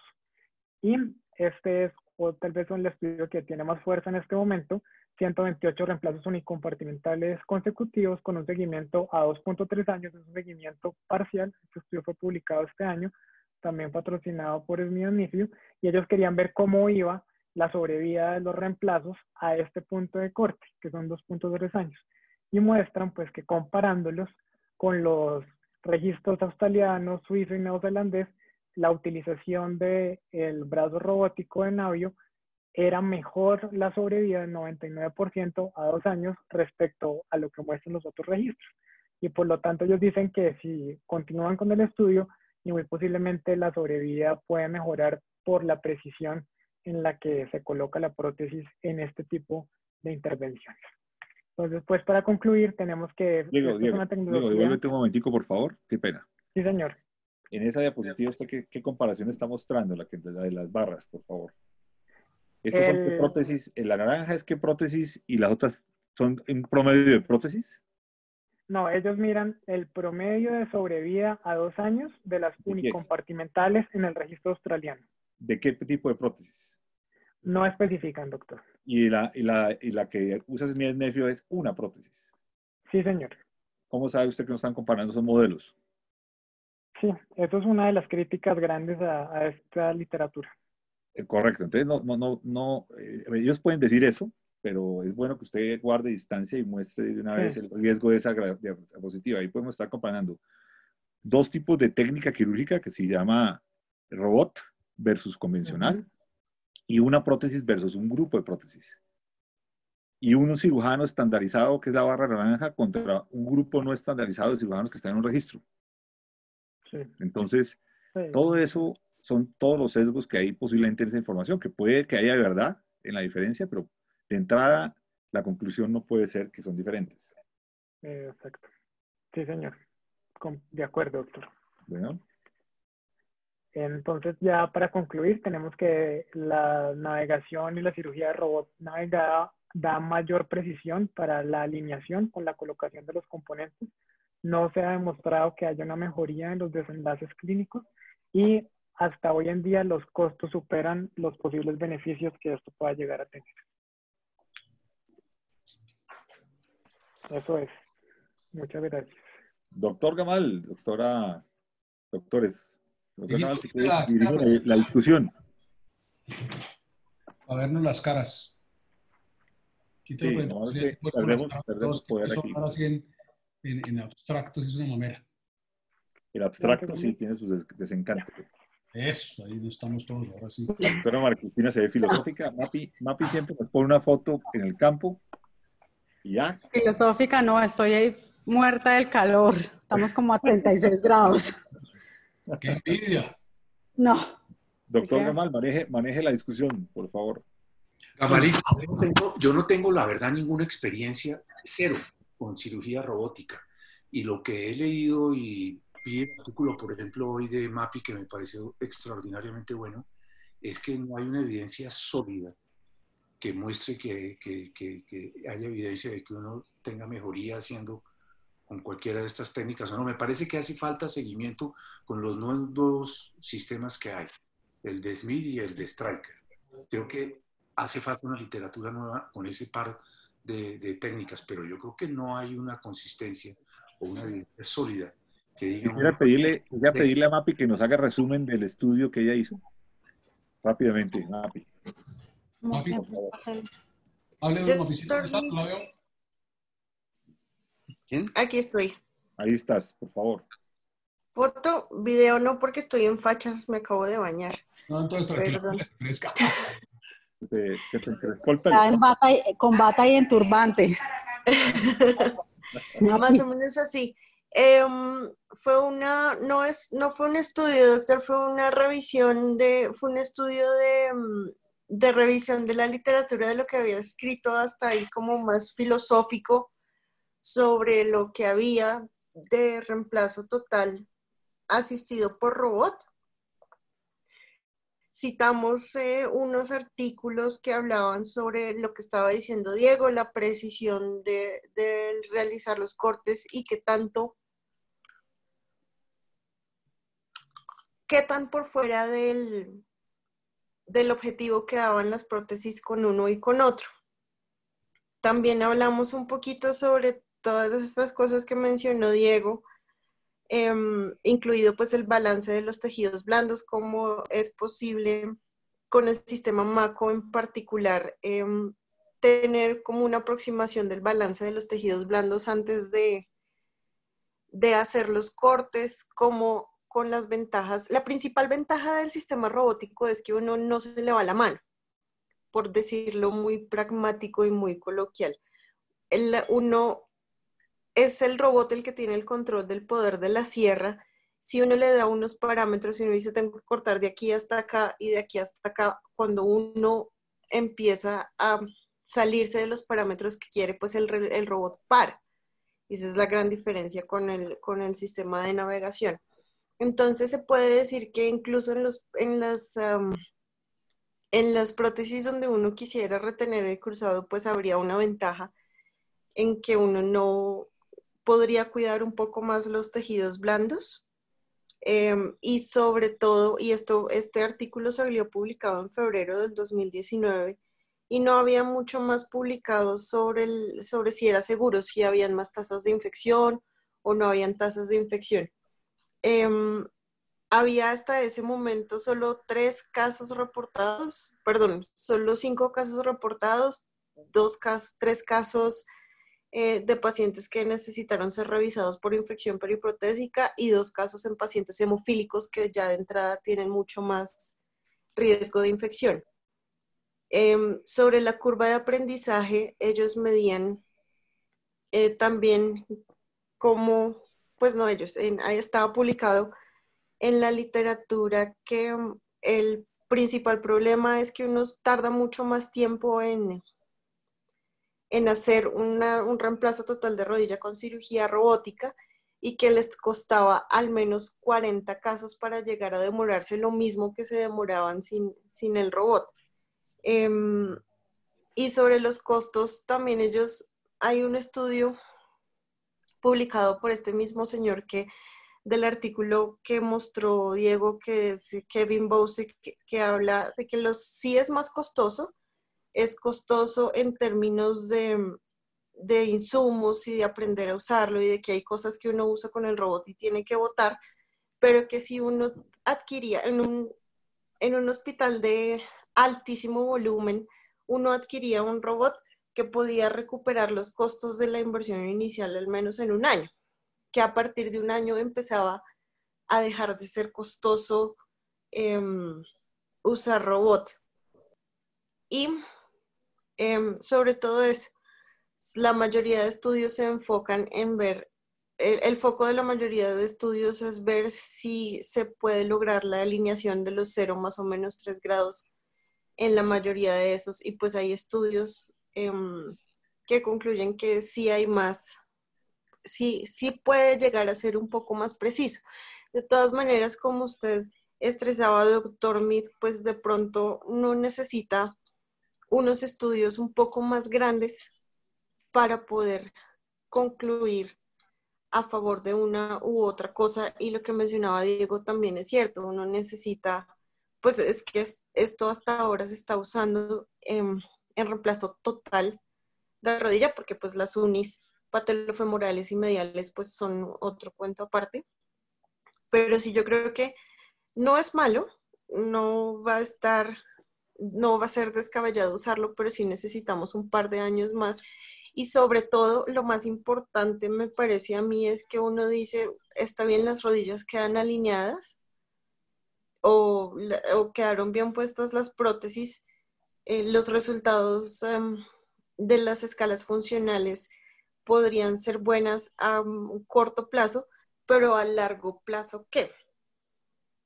Y este es, o tal vez el estudio que tiene más fuerza en este momento, 128 reemplazos unicompartimentales consecutivos con un seguimiento a 2.3 años, es un seguimiento parcial. Este estudio fue publicado este año, también patrocinado por SMID, y ellos querían ver cómo iba la sobrevida de los reemplazos a este punto de corte, que son 2.3 años. Y muestran pues que comparándolos con los registros australianos, suizo y neozelandés, la utilización del brazo robótico de Navio era mejor la sobrevida del 99% a 2 años respecto a lo que muestran los otros registros. Y por lo tanto ellos dicen que si continúan con el estudio, y muy posiblemente la sobrevida puede mejorar por la precisión en la que se coloca la prótesis en este tipo de intervenciones. Entonces, pues para concluir, tenemos que... Diego, devuélvete un momentico, por favor. Qué pena. Sí, señor. En esa diapositiva, ¿qué comparación está mostrando? La de las barras, por favor. Estos son qué prótesis. La naranja es qué prótesis y las otras son en promedio de prótesis. No, ellos miran el promedio de sobrevida a 2 años de las unicompartimentales en el registro australiano. ¿De qué tipo de prótesis? No especifican, doctor. Y la que usa SMID-Nephew es una prótesis. Sí, señor. ¿Cómo sabe usted que no están comparando esos modelos? Sí, eso es una de las críticas grandes a esta literatura. Correcto. Entonces, ellos pueden decir eso, pero es bueno que usted guarde distancia y muestre de una vez el riesgo de esa diapositiva. Ahí podemos estar comparando 2 tipos de técnica quirúrgica que se llama robot versus convencional y una prótesis versus un grupo de prótesis. Y un cirujano estandarizado, que es la barra naranja, contra un grupo no estandarizado de cirujanos que están en un registro. Sí. Entonces, todo eso son todos los sesgos que hay posiblemente en esa información, que puede que haya verdad en la diferencia, pero de entrada la conclusión no puede ser que son diferentes. Exacto. Sí, señor. De acuerdo, doctor. Bueno. Entonces, ya para concluir, tenemos que la navegación y la cirugía de robot navegada da mayor precisión para la alineación con la colocación de los componentes. No se ha demostrado que haya una mejoría en los desenlaces clínicos y hasta hoy en día los costos superan los posibles beneficios que esto pueda llegar a tener. Eso es. Muchas gracias. Doctor Gamal, doctores, doctor Gamal, si quiere dirigir la discusión. A vernos las caras. Sí, perdemos poder aquí. Así en abstractos es una mamera. El abstracto sí tiene sus desencantos. Eso, ahí no estamos todos, ahora sí. La doctora María Cristina se ve filosófica. Mapi siempre nos pone una foto en el campo y ya. Filosófica no, estoy ahí muerta del calor. Estamos como a 36 grados. ¡Qué envidia! No. Doctor Gamal, maneje la discusión, por favor. Gamalito, yo no tengo la verdad ninguna experiencia, cero, con cirugía robótica. Y lo que he leído y vi el artículo, por ejemplo, hoy de MAPI, que me pareció extraordinariamente bueno, es que no hay una evidencia sólida que muestre que haya evidencia de que uno tenga mejoría haciendo con cualquiera de estas técnicas o no. Me parece que hace falta seguimiento con los nuevos sistemas que hay, el de SMID y el de Stryker. Creo que hace falta una literatura nueva con ese par de técnicas, pero yo creo que no hay una consistencia o una evidencia sólida que diga... Quisiera pedirle a Mapi que nos haga resumen del estudio que ella hizo. Rápidamente, Mapi. Mapi, hable de Mapi. ¿Quién? Aquí estoy. Ahí estás, por favor. Foto, video no, porque estoy en fachas, me acabo de bañar. No, entonces tranquilo, Perdón. fresca. Que te encrespó el pelo. Está en bata con bata y en turbante. Más o menos así. Fue una, no fue un estudio, doctor, fue una revisión fue un estudio de revisión de la literatura de lo que había escrito hasta ahí como más filosófico sobre lo que había de reemplazo total asistido por robot. Citamos unos artículos que hablaban sobre lo que estaba diciendo Diego, la precisión de realizar los cortes y qué tan por fuera del objetivo quedaban las prótesis con uno y con otro. También hablamos un poquito sobre todas estas cosas que mencionó Diego, incluido pues el balance de los tejidos blandos, cómo es posible con el sistema Mako en particular tener como una aproximación del balance de los tejidos blandos antes de hacer los cortes, como con las ventajas. La principal ventaja del sistema robótico es que uno no se le va la mano, por decirlo muy pragmático y muy coloquial. Uno es el robot el que tiene el control del poder de la sierra. Si uno le da unos parámetros y uno dice tengo que cortar de aquí hasta acá y de aquí hasta acá, cuando uno empieza a salirse de los parámetros que quiere, pues el robot para. Y esa es la gran diferencia con el sistema de navegación. Entonces se puede decir que incluso en las prótesis donde uno quisiera retener el cruzado, pues habría una ventaja en que uno no podría cuidar un poco más los tejidos blandos. Y sobre todo, y este artículo salió publicado en febrero del 2019 y no había mucho más publicado sobre si era seguro, si habían más tasas de infección o no habían tasas de infección. Había hasta ese momento solo 3 casos reportados, solo 5 casos reportados, 3 casos de pacientes que necesitaron ser revisados por infección periprotésica y 2 casos en pacientes hemofílicos que ya de entrada tienen mucho más riesgo de infección. Sobre la curva de aprendizaje, ellos medían también cómo, pues no ellos, ahí estaba publicado en la literatura que el principal problema es que uno tarda mucho más tiempo en hacer un reemplazo total de rodilla con cirugía robótica y que les costaba al menos 40 casos para llegar a demorarse lo mismo que se demoraban sin el robot. Y sobre los costos también hay un estudio publicado por este mismo señor del artículo que mostró Diego, que es Kevin Bowsick, que habla de que sí es más costoso, es costoso en términos de insumos y de aprender a usarlo y de que hay cosas que uno usa con el robot y tiene que botar, pero que si uno adquiría en un hospital de altísimo volumen, uno adquiría un robot que podía recuperar los costos de la inversión inicial al menos en un año, que a partir de un año empezaba a dejar de ser costoso usar robot. Y sobre todo eso, la mayoría de estudios se enfocan en ver, el foco de la mayoría de estudios es ver si se puede lograr la alineación de los 0 más o menos 3 grados en la mayoría de esos, y pues hay estudios que concluyen que sí hay más, sí puede llegar a ser un poco más preciso. De todas maneras, como usted expresaba, doctor Mead, pues de pronto no necesita unos estudios un poco más grandes para poder concluir a favor de una u otra cosa, y lo que mencionaba Diego también es cierto, uno necesita, pues es que esto hasta ahora se está usando en reemplazo total de rodilla, porque pues las unis patelofemorales y mediales pues son otro cuento aparte, pero sí yo creo que no es malo, no va a ser descabellado usarlo, pero sí necesitamos un par de años más. Y sobre todo, lo más importante me parece a mí es que uno dice, está bien, las rodillas quedan alineadas o quedaron bien puestas las prótesis, los resultados de las escalas funcionales podrían ser buenas a un corto plazo, pero a largo plazo, ¿qué?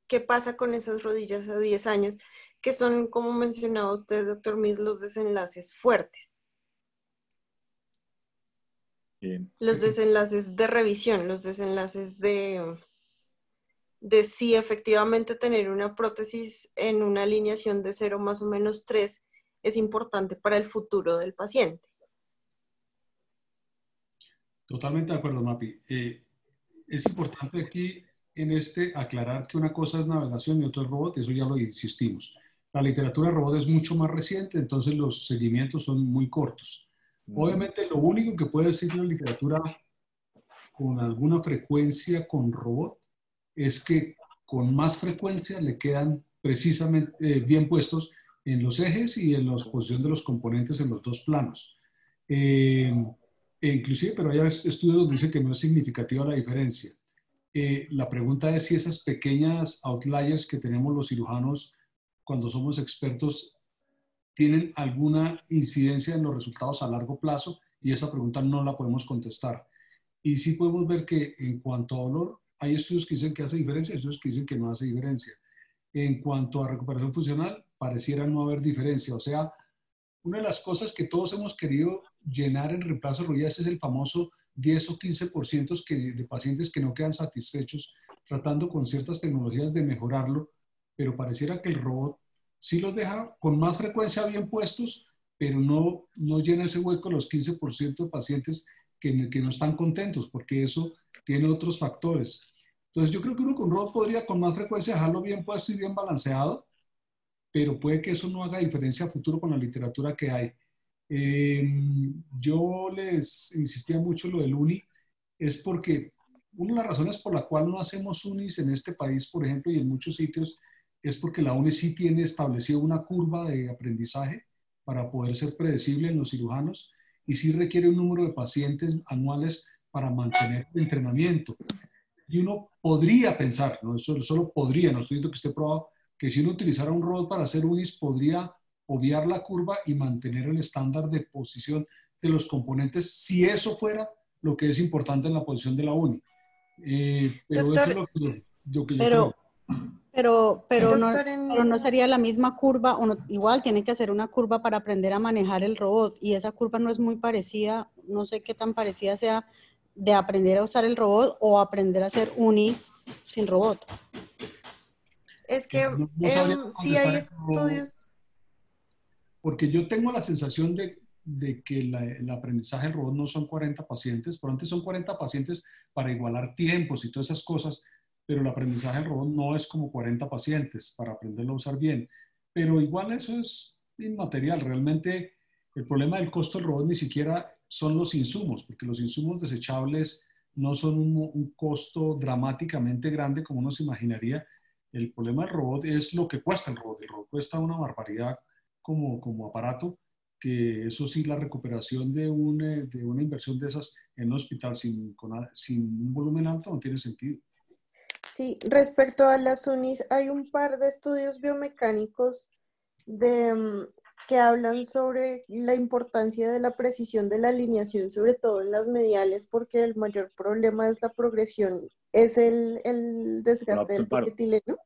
¿Qué pasa con esas rodillas a 10 años? Que son, como mencionaba usted, doctor Mead, los desenlaces fuertes. Bien. Los desenlaces de revisión, los desenlaces de si efectivamente tener una prótesis en una alineación de 0 más o menos 3 es importante para el futuro del paciente. Totalmente de acuerdo, Mapi. Es importante aquí aclarar que una cosa es navegación y otra es robot, eso ya lo insistimos. La literatura de robot es mucho más reciente, entonces los seguimientos son muy cortos. Obviamente lo único que puede decir la literatura con alguna frecuencia con robot es que con más frecuencia le quedan precisamente bien puestos en los ejes y en la posición de los componentes en los dos planos. Inclusive, pero hay estudios donde dice que no es significativa la diferencia. La pregunta es si esas pequeñas outliers que tenemos los cirujanos cuando somos expertos tienen alguna incidencia en los resultados a largo plazo, y esa pregunta no la podemos contestar. Y sí podemos ver que en cuanto a dolor, hay estudios que dicen que hace diferencia, estudios que dicen que no hace diferencia. En cuanto a recuperación funcional, pareciera no haber diferencia. O sea, una de las cosas que todos hemos querido llenar en reemplazo de rodillas es el famoso 10 o 15% de pacientes que no quedan satisfechos tratando con ciertas tecnologías de mejorarlo, pero pareciera que el robot sí los deja con más frecuencia bien puestos, pero no llena ese hueco los 15% de pacientes que no están contentos, porque eso tiene otros factores. Entonces yo creo que uno con robot podría con más frecuencia dejarlo bien puesto y bien balanceado, pero puede que eso no haga diferencia a futuro con la literatura que hay. Yo les insistía mucho en lo del UNI, es porque una de las razones por la cual no hacemos UNIs en este país, por ejemplo, y en muchos sitios, es porque la UNI sí tiene establecido una curva de aprendizaje para poder ser predecible en los cirujanos y sí requiere un número de pacientes anuales para mantener el entrenamiento. Y uno podría pensar, ¿no? Eso solo podría, no estoy diciendo que esté probado, que si uno utilizara un robot para hacer UNIs podría obviar la curva y mantener el estándar de posición de los componentes, si eso fuera lo que es importante en la posición de la UNI. Pero Doctor, eso es lo que yo creo. Pero no sería la misma curva, igual tiene que hacer una curva para aprender a manejar el robot, y esa curva no es muy parecida, no sé qué tan parecida sea de aprender a usar el robot o aprender a hacer unis sin robot. Es que sí hay estudios. Porque yo tengo la sensación de que el aprendizaje del robot no son 40 pacientes, por antes son 40 pacientes para igualar tiempos y todas esas cosas, pero el aprendizaje del robot no es como 40 pacientes para aprenderlo a usar bien. Pero igual eso es inmaterial. Realmente el problema del costo del robot ni siquiera son los insumos, porque los insumos desechables no son un costo dramáticamente grande como uno se imaginaría. El problema del robot es lo que cuesta el robot. El robot cuesta una barbaridad como aparato, que eso sí, la recuperación de una inversión de esas en un hospital sin un volumen alto no tiene sentido. Sí, respecto a las UNIs, hay un par de estudios biomecánicos que hablan sobre la importancia de la precisión de la alineación, sobre todo en las mediales, porque el mayor problema es la progresión, es el desgaste del polietileno.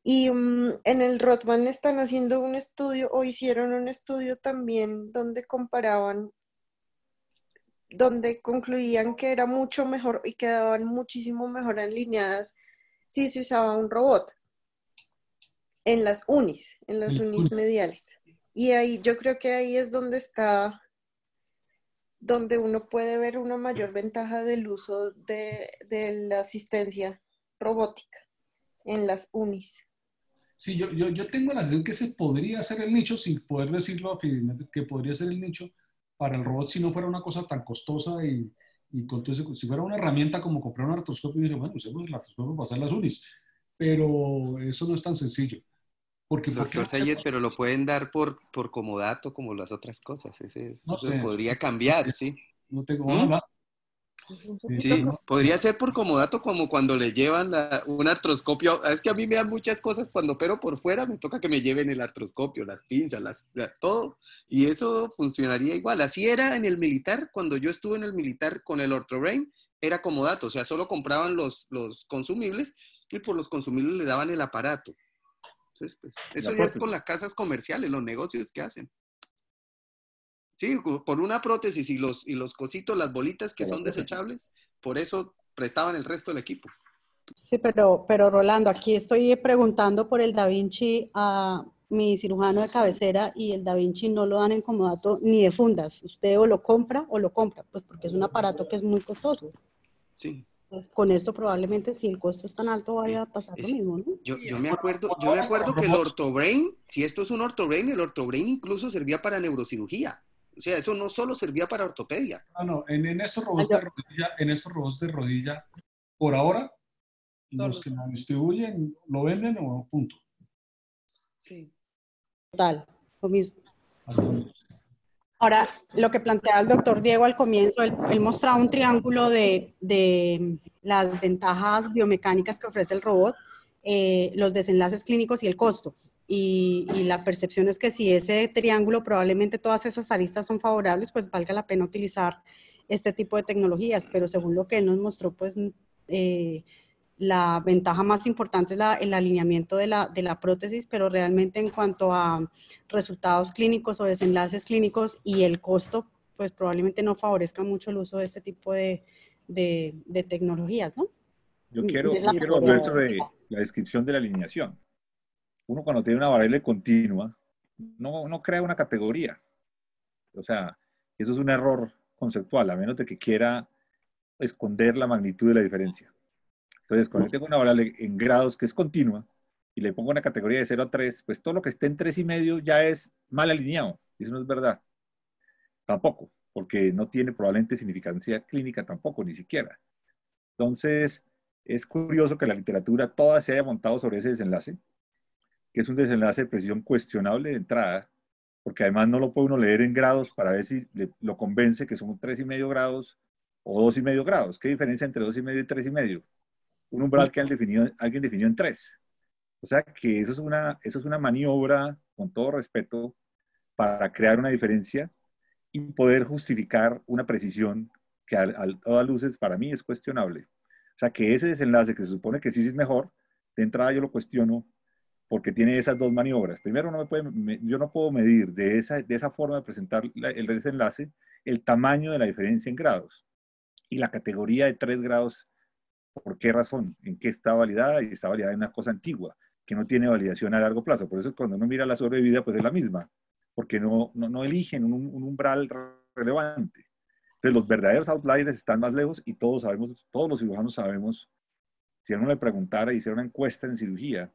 Y en el Rothman están haciendo un estudio, o hicieron un estudio también, donde comparaban, donde concluían que era mucho mejor y quedaban muchísimo mejor alineadas si se usaba un robot en las unis mediales. Y ahí yo creo que ahí es donde está, donde uno puede ver una mayor ventaja del uso de la asistencia robótica en las unis. Sí, yo tengo la sensación que ese podría ser el nicho, sin poder decirlo afirmativamente, que podría ser el nicho para el robot si no fuera una cosa tan costosa y entonces, si fuera una herramienta como comprar un artroscopio y decir, bueno, usemos el artroscopio para hacer las unis, pero eso no es tan sencillo. Porque, Doctor Sayed, pero lo pueden dar por comodato como las otras cosas. No Eso sé. podría cambiar, sí. No tengo... ¿Mm? Sí, no. podría ser por comodato como cuando le llevan un artroscopio. Es que a mí me dan muchas cosas cuando opero por fuera, me toca que me lleven el artroscopio, las pinzas, todo. Y eso funcionaría igual. Así era en el militar, cuando yo estuve en el militar con el OrthoBrain, era comodato. O sea, solo compraban los consumibles y por los consumibles le daban el aparato. Entonces, pues, eso ya es con las casas comerciales, los negocios que hacen. Sí, por una prótesis y los cositos, las bolitas que son desechables, por eso prestaban el resto del equipo. Sí, pero Rolando, aquí estoy preguntando por el Da Vinci a mi cirujano de cabecera y el Da Vinci no lo dan en comodato ni de fundas. Usted o lo compra, pues porque es un aparato que es muy costoso. Sí. Pues con esto probablemente si el costo es tan alto vaya a pasar lo mismo, ¿no? Yo me acuerdo que el OrthoBrain, si esto es un OrthoBrain, el OrthoBrain incluso servía para neurocirugía. O sea, eso no solo servía para ortopedia. No, en esos robots de rodilla, por ahora, los que nos distribuyen, lo venden o punto. Sí. Total, lo mismo. Ahora, lo que planteaba el doctor Diego al comienzo, él mostraba un triángulo de las ventajas biomecánicas que ofrece el robot, los desenlaces clínicos y el costo. Y la percepción es que si ese triángulo, probablemente todas esas aristas son favorables, pues valga la pena utilizar este tipo de tecnologías. Pero según lo que él nos mostró, pues la ventaja más importante es el alineamiento de la prótesis, pero realmente en cuanto a resultados clínicos o desenlaces clínicos y el costo, pues probablemente no favorezca mucho el uso de este tipo de tecnologías, ¿no? Yo quiero hablar sobre la descripción de la alineación. Uno cuando tiene una variable continua, no crea una categoría. O sea, eso es un error conceptual, a menos de que quiera esconder la magnitud de la diferencia. Entonces, cuando yo tengo una variable en grados que es continua y le pongo una categoría de 0 a 3, pues todo lo que esté en 3,5 ya es mal alineado. Y eso no es verdad. Tampoco, porque no tiene probablemente significancia clínica tampoco, ni siquiera. Entonces, es curioso que la literatura toda se haya montado sobre ese desenlace, que es un desenlace de precisión cuestionable de entrada, porque además no lo puede uno leer en grados para ver si lo convence que son 3,5 grados o 2,5 grados. ¿Qué diferencia entre 2,5 y 3,5? Un umbral que alguien definió en 3. O sea que eso es una maniobra, con todo respeto, para crear una diferencia y poder justificar una precisión que a todas luces para mí es cuestionable. O sea que ese desenlace que se supone que sí es mejor, de entrada yo lo cuestiono porque tiene esas dos maniobras. Primero, yo no puedo medir de esa forma de presentar el desenlace el tamaño de la diferencia en grados. Y la categoría de 3 grados, ¿por qué razón? ¿En qué está validada? Y está validada en una cosa antigua, que no tiene validación a largo plazo. Por eso cuando uno mira la sobrevida, pues es la misma, porque no eligen un umbral relevante. Entonces los verdaderos outliers están más lejos y todos los cirujanos sabemos, si a uno le preguntara, hiciera una encuesta en cirugía,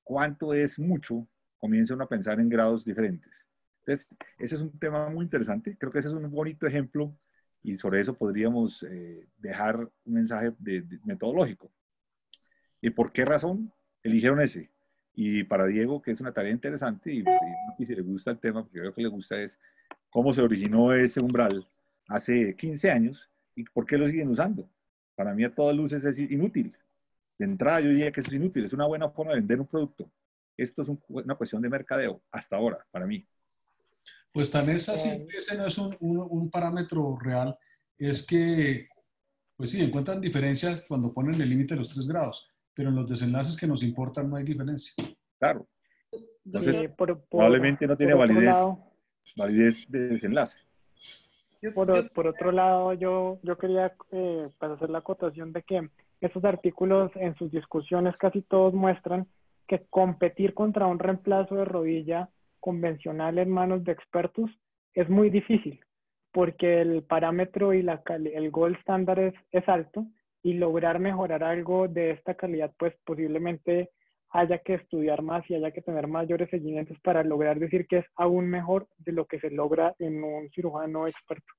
¿cuánto es mucho? Comienza uno a pensar en grados diferentes. Entonces, ese es un tema muy interesante. Creo que ese es un bonito ejemplo y sobre eso podríamos dejar un mensaje metodológico. ¿Y por qué razón eligieron ese? Y para Diego, que es una tarea interesante y si le gusta el tema, porque creo que le gusta, es cómo se originó ese umbral hace 15 años y por qué lo siguen usando. Para mí a todas luces es inútil. De entrada yo diría que eso es inútil, es una buena forma de vender un producto. Esto es una cuestión de mercadeo, hasta ahora, para mí. Pues tan es así, ese no es un parámetro real, es que, pues sí, encuentran diferencias cuando ponen el límite de los 3 grados, pero en los desenlaces que nos importan no hay diferencia. Claro. Entonces, probablemente no tiene validez de desenlace. Por otro lado, yo quería pues hacer la acotación de que estos artículos en sus discusiones casi todos muestran que competir contra un reemplazo de rodilla convencional en manos de expertos es muy difícil, porque el parámetro y el gold standard es alto y lograr mejorar algo de esta calidad, pues posiblemente haya que estudiar más y haya que tener mayores seguimientos para lograr decir que es aún mejor de lo que se logra en un cirujano experto.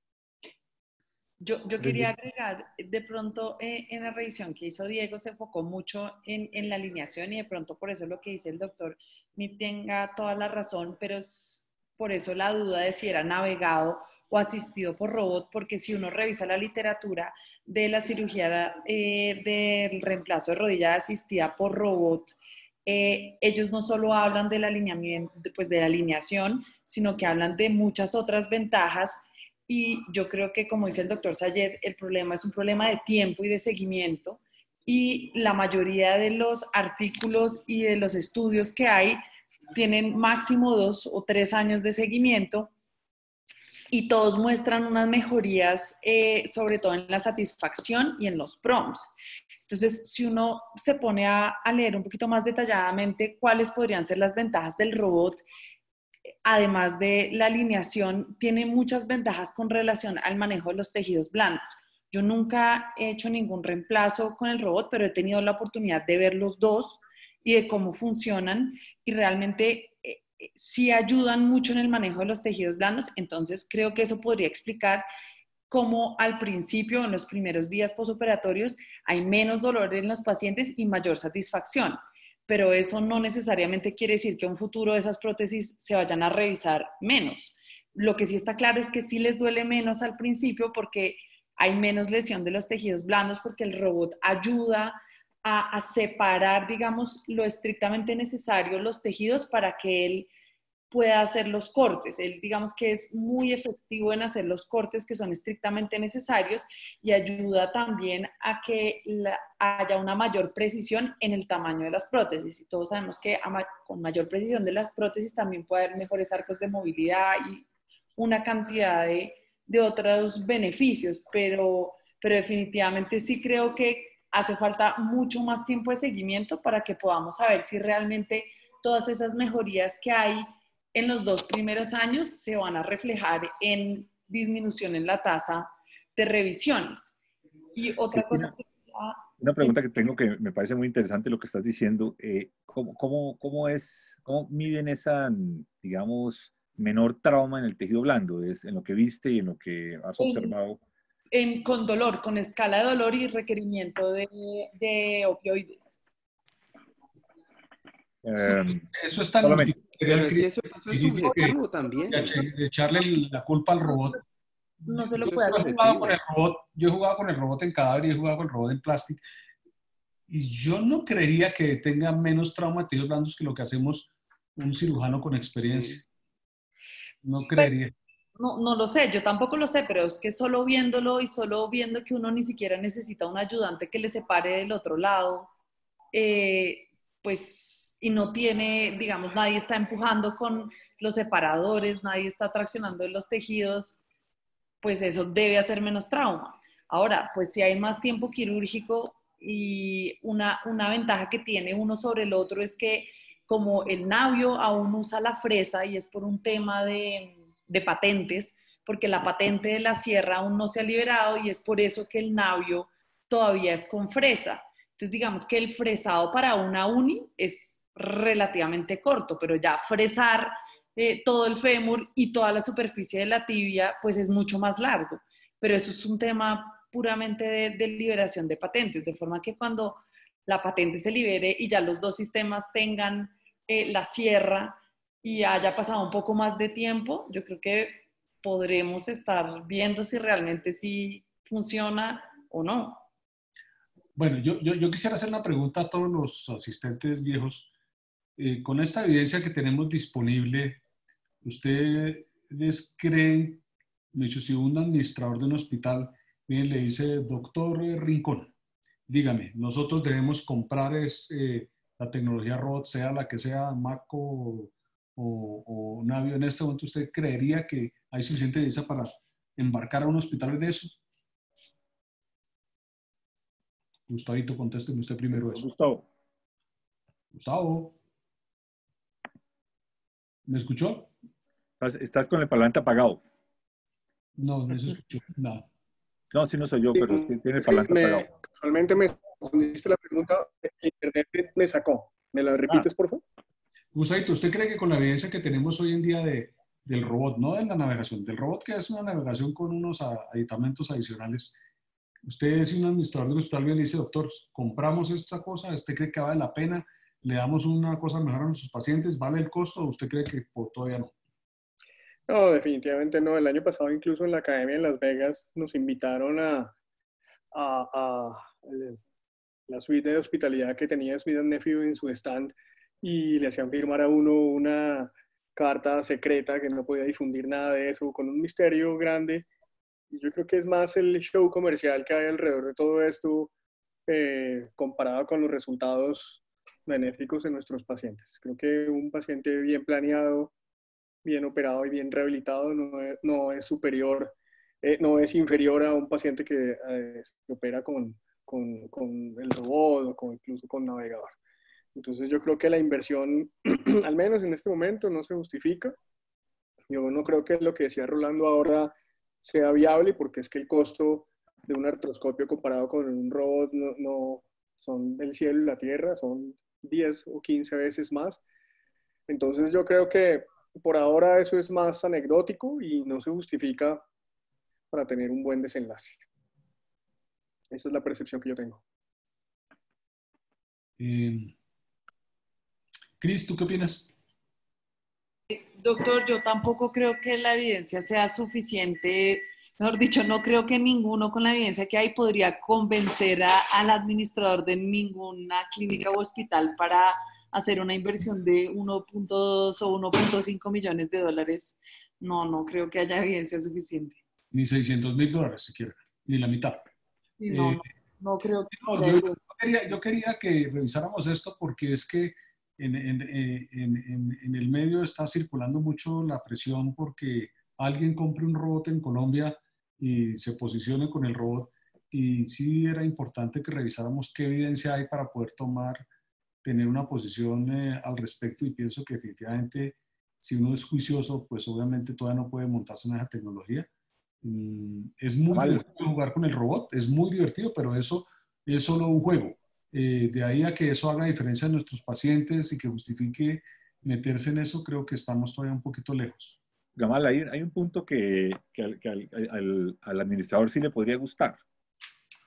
Yo quería agregar, de pronto en la revisión que hizo Diego se enfocó mucho en la alineación y de pronto por eso lo que dice el doctor ni tenga toda la razón, pero es por eso la duda de si era navegado o asistido por robot, porque si uno revisa la literatura de la cirugía del reemplazo de rodilla asistida por robot, ellos no solo hablan del alineamiento, pues de la alineación, sino que hablan de muchas otras ventajas. Y yo creo que, como dice el doctor Sayed, el problema es un problema de tiempo y de seguimiento. Y la mayoría de los artículos y de los estudios que hay tienen máximo 2 o 3 años de seguimiento y todos muestran unas mejorías, sobre todo en la satisfacción y en los PROMs. Entonces, si uno se pone a leer un poquito más detalladamente cuáles podrían ser las ventajas del robot, además de la alineación, tiene muchas ventajas con relación al manejo de los tejidos blandos. Yo nunca he hecho ningún reemplazo con el robot, pero he tenido la oportunidad de ver los dos y de cómo funcionan y realmente sí ayudan mucho en el manejo de los tejidos blandos. Entonces, creo que eso podría explicar cómo al principio, en los primeros días posoperatorios, hay menos dolor en los pacientes y mayor satisfacción. Pero eso no necesariamente quiere decir que a un futuro esas prótesis se vayan a revisar menos. Lo que sí está claro es que sí les duele menos al principio porque hay menos lesión de los tejidos blandos, porque el robot ayuda a separar, digamos, lo estrictamente necesario, los tejidos para que él pueda hacer los cortes. Él, digamos que es muy efectivo en hacer los cortes que son estrictamente necesarios y ayuda también a que haya una mayor precisión en el tamaño de las prótesis. Y todos sabemos que con mayor precisión de las prótesis también puede haber mejores arcos de movilidad y una cantidad de otros beneficios, pero definitivamente sí creo que hace falta mucho más tiempo de seguimiento para que podamos saber si realmente todas esas mejorías que hay en los 2 primeros años se van a reflejar en disminución en la tasa de revisiones. Y otra cosa que... Una pregunta que tengo que me parece muy interesante lo que estás diciendo. ¿Cómo miden esa, digamos, menor trauma en el tejido blando? ¿Es en lo que viste y en lo que has observado? Con dolor, con escala de dolor y requerimiento de opioides. Eso es tan útil. Pero es que eso es subjetivo también. De echarle la culpa al robot. No se lo puede hacer. Yo he jugado con el robot en cadáver y he jugado con el robot en plástico. Y yo no creería que tenga menos trauma de tejidos blandos que lo que hacemos un cirujano con experiencia. No creería. No lo sé, yo tampoco lo sé, pero es que solo viéndolo y solo viendo que uno ni siquiera necesita un ayudante que le separe del otro lado, pues, y no tiene, digamos, nadie está empujando con los separadores, nadie está traccionando los tejidos, pues eso debe hacer menos trauma. Ahora, pues si hay más tiempo quirúrgico y una ventaja que tiene uno sobre el otro es que como el navio aún usa la fresa y es por un tema de patentes, porque la patente de la sierra aún no se ha liberado y es por eso que el navio todavía es con fresa. Entonces digamos que el fresado para una uni es relativamente corto, pero ya fresar todo el fémur y toda la superficie de la tibia pues es mucho más largo, pero eso es un tema puramente de liberación de patentes, de forma que cuando la patente se libere y ya los dos sistemas tengan la sierra y haya pasado un poco más de tiempo, yo creo que podremos estar viendo si realmente sí funciona o no. Bueno, yo quisiera hacer una pregunta a todos los asistentes viejos. Con esta evidencia que tenemos disponible, ¿ustedes creen, si un administrador de un hospital viene y le dice, doctor Rincón, dígame, nosotros debemos comprar la tecnología robot, sea la que sea, Mako o Navio, en este momento, ¿usted creería que hay suficiente evidencia para embarcar a un hospital en eso? Gustavito, contésteme usted primero eso. Gustavo. ¿Me escuchó? Estás con el parlante apagado. No se escuchó nada. No, sí no soy yo, pero tiene el parlante apagado. Casualmente me respondiste la pregunta, el internet me sacó. ¿Me la repites, por favor? Gustavito, ¿usted cree que con la evidencia que tenemos hoy en día de del robot, no de la navegación, del robot, que es una navegación con unos aditamentos adicionales. Usted, si un administrador de un hospital le dice, doctor, compramos esta cosa, ¿usted cree que vale la pena? ¿Le damos una cosa mejor a nuestros pacientes? ¿Vale el costo o usted cree que todavía no? No, definitivamente no. El año pasado, incluso en la Academia en Las Vegas, nos invitaron a la suite de hospitalidad que tenía Smith & Nephew en su stand y le hacían firmar a uno una carta secreta que no podía difundir nada de eso, con un misterio grande. Yo creo que es más el show comercial que hay alrededor de todo esto comparado con los resultados benéficos en nuestros pacientes. Creo que un paciente bien planeado, bien operado y bien rehabilitado no es superior, no es inferior a un paciente que se opera con el robot o incluso con navegador. Entonces yo creo que la inversión, al menos en este momento, no se justifica. Yo no creo que lo que decía Rolando ahora sea viable, porque es que el costo de un artroscopio comparado con un robot no son del cielo y la tierra, son 10 o 15 veces más. Entonces yo creo que por ahora eso es más anecdótico y no se justifica para tener un buen desenlace. Esa es la percepción que yo tengo. Cris, ¿tú qué opinas? Doctor, yo tampoco creo que la evidencia sea suficiente. Mejor dicho, no creo que ninguno con la evidencia que hay podría convencer al administrador de ninguna clínica o hospital para hacer una inversión de 1.2 o 1.5 millones de dólares. No creo que haya evidencia suficiente. Ni $600,000 siquiera, ni la mitad. No creo que... No, yo quería que revisáramos esto porque es que en el medio está circulando mucho la presión porque alguien compre un robot en Colombia y se posicione con el robot, y sí era importante que revisáramos qué evidencia hay para poder tener una posición al respecto, y pienso que definitivamente si uno es juicioso, pues obviamente todavía no puede montarse en esa tecnología. Es muy divertido jugar con el robot, es muy divertido, pero eso es solo un juego. De ahí a que eso haga diferencia en nuestros pacientes y que justifique meterse en eso, creo que estamos todavía un poquito lejos. Gamal, hay un punto que al administrador sí le podría gustar.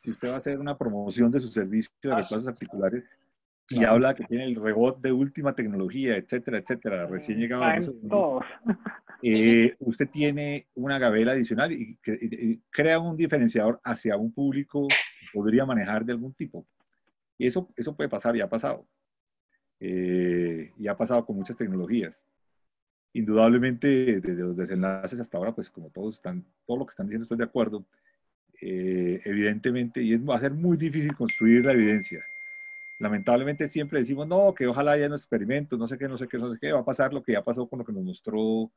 Si usted va a hacer una promoción de su servicio de reemplazos articulares y habla que tiene el robot de última tecnología, etcétera, etcétera, recién llegado a usted tiene una gabela adicional y crea un diferenciador hacia un público que podría manejar de algún tipo. Y eso puede pasar, y ha pasado. Y ha pasado con muchas tecnologías. Indudablemente, desde los desenlaces hasta ahora, pues como todo lo que están diciendo estoy de acuerdo. Evidentemente, y va a ser muy difícil construir la evidencia. Lamentablemente siempre decimos, no, que ojalá haya un experimento, no sé qué, va a pasar lo que ya pasó con lo que nos mostró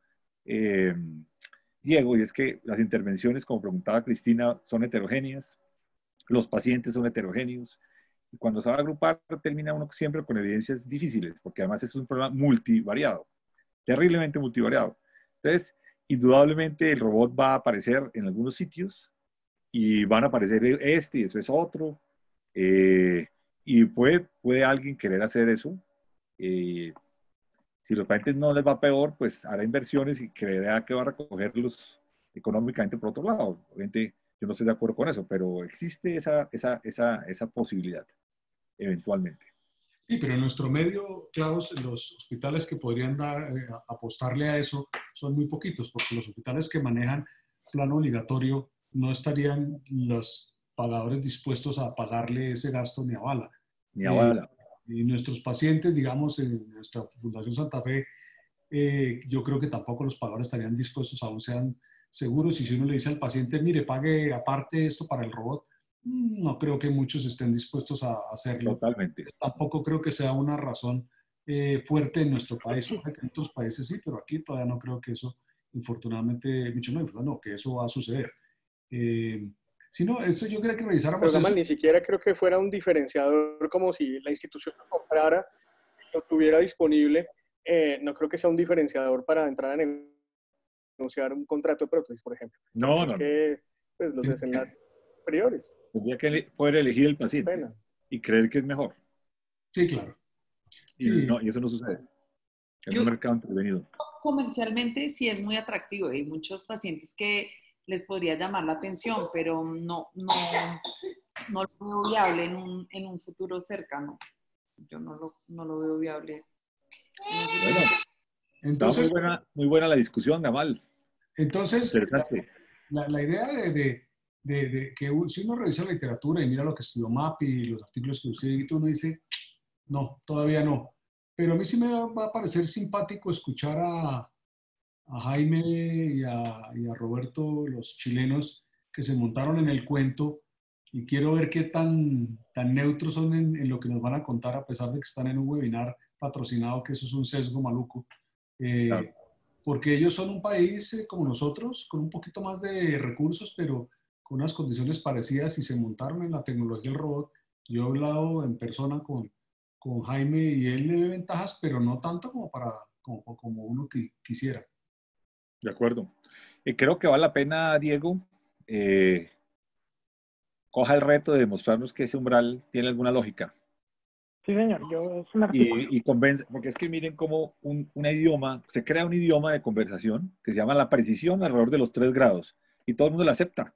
Diego, y es que las intervenciones, como preguntaba Cristina, son heterogéneas, los pacientes son heterogéneos, y cuando se va a agrupar termina uno siempre con evidencias difíciles, porque además es un problema multivariado, terriblemente multivariado. Entonces, indudablemente el robot va a aparecer en algunos sitios, y van a aparecer y eso es otro, y puede alguien querer hacer eso. Si los pacientes no les va peor, pues hará inversiones y creerá que va a recogerlos económicamente por otro lado. Obviamente yo no estoy de acuerdo con eso, pero existe esa posibilidad, eventualmente. Sí, pero en nuestro medio, claro, los hospitales que podrían apostarle a eso son muy poquitos, porque los hospitales que manejan plano obligatorio no estarían los pagadores dispuestos a pagarle ese gasto ni a bala. Ni a bala. Y nuestros pacientes, digamos, en nuestra Fundación Santa Fe, yo creo que tampoco los pagadores estarían dispuestos, aún sean seguros. Y si uno le dice al paciente, mire, pague aparte esto para el robot, no creo que muchos estén dispuestos a hacerlo. Totalmente. Tampoco creo que sea una razón fuerte en nuestro país. En otros países sí, pero aquí todavía no creo que eso, infortunadamente, no, que eso va a suceder. Si no, eso yo creo que revisáramos. Pero ni siquiera creo que fuera un diferenciador, como si la institución lo comprara, lo tuviera disponible. No creo que sea un diferenciador para entrar a negociar un contrato de prótesis, por ejemplo. No. Que pues, los desenlaces superiores. Tendría que poder elegir el paciente y creer que es mejor. Sí, claro. Y eso no sucede. Es un mercado intervenido. comercialmente sí es muy atractivo. Hay muchos pacientes que les podría llamar la atención, pero no lo veo viable en un futuro cercano. Yo no lo veo viable. Bueno, Entonces, está muy buena la discusión, Gamal. entonces Interesante. la idea de que si uno revisa la literatura y mira lo que escribió Mapi y los artículos que usted editó, uno dice, no, todavía no. Pero a mí sí me va a parecer simpático escuchar a Jaime y a Roberto, los chilenos, que se montaron en el cuento, y quiero ver qué tan neutros son en lo que nos van a contar, a pesar de que están en un webinar patrocinado, que eso es un sesgo maluco. Claro. Porque ellos son un país como nosotros, con un poquito más de recursos, pero con unas condiciones parecidas, y se montaron en la tecnología del robot. Yo he hablado en persona con Jaime y él le ve ventajas, pero no tanto como uno quisiera. De acuerdo. Creo que vale la pena, Diego, coja el reto de demostrarnos que ese umbral tiene alguna lógica. Sí, señor, es un artículo. Y convence, porque es que miren cómo un idioma, se crea un idioma de conversación que se llama la precisión alrededor de los 3 grados, y todo el mundo lo acepta.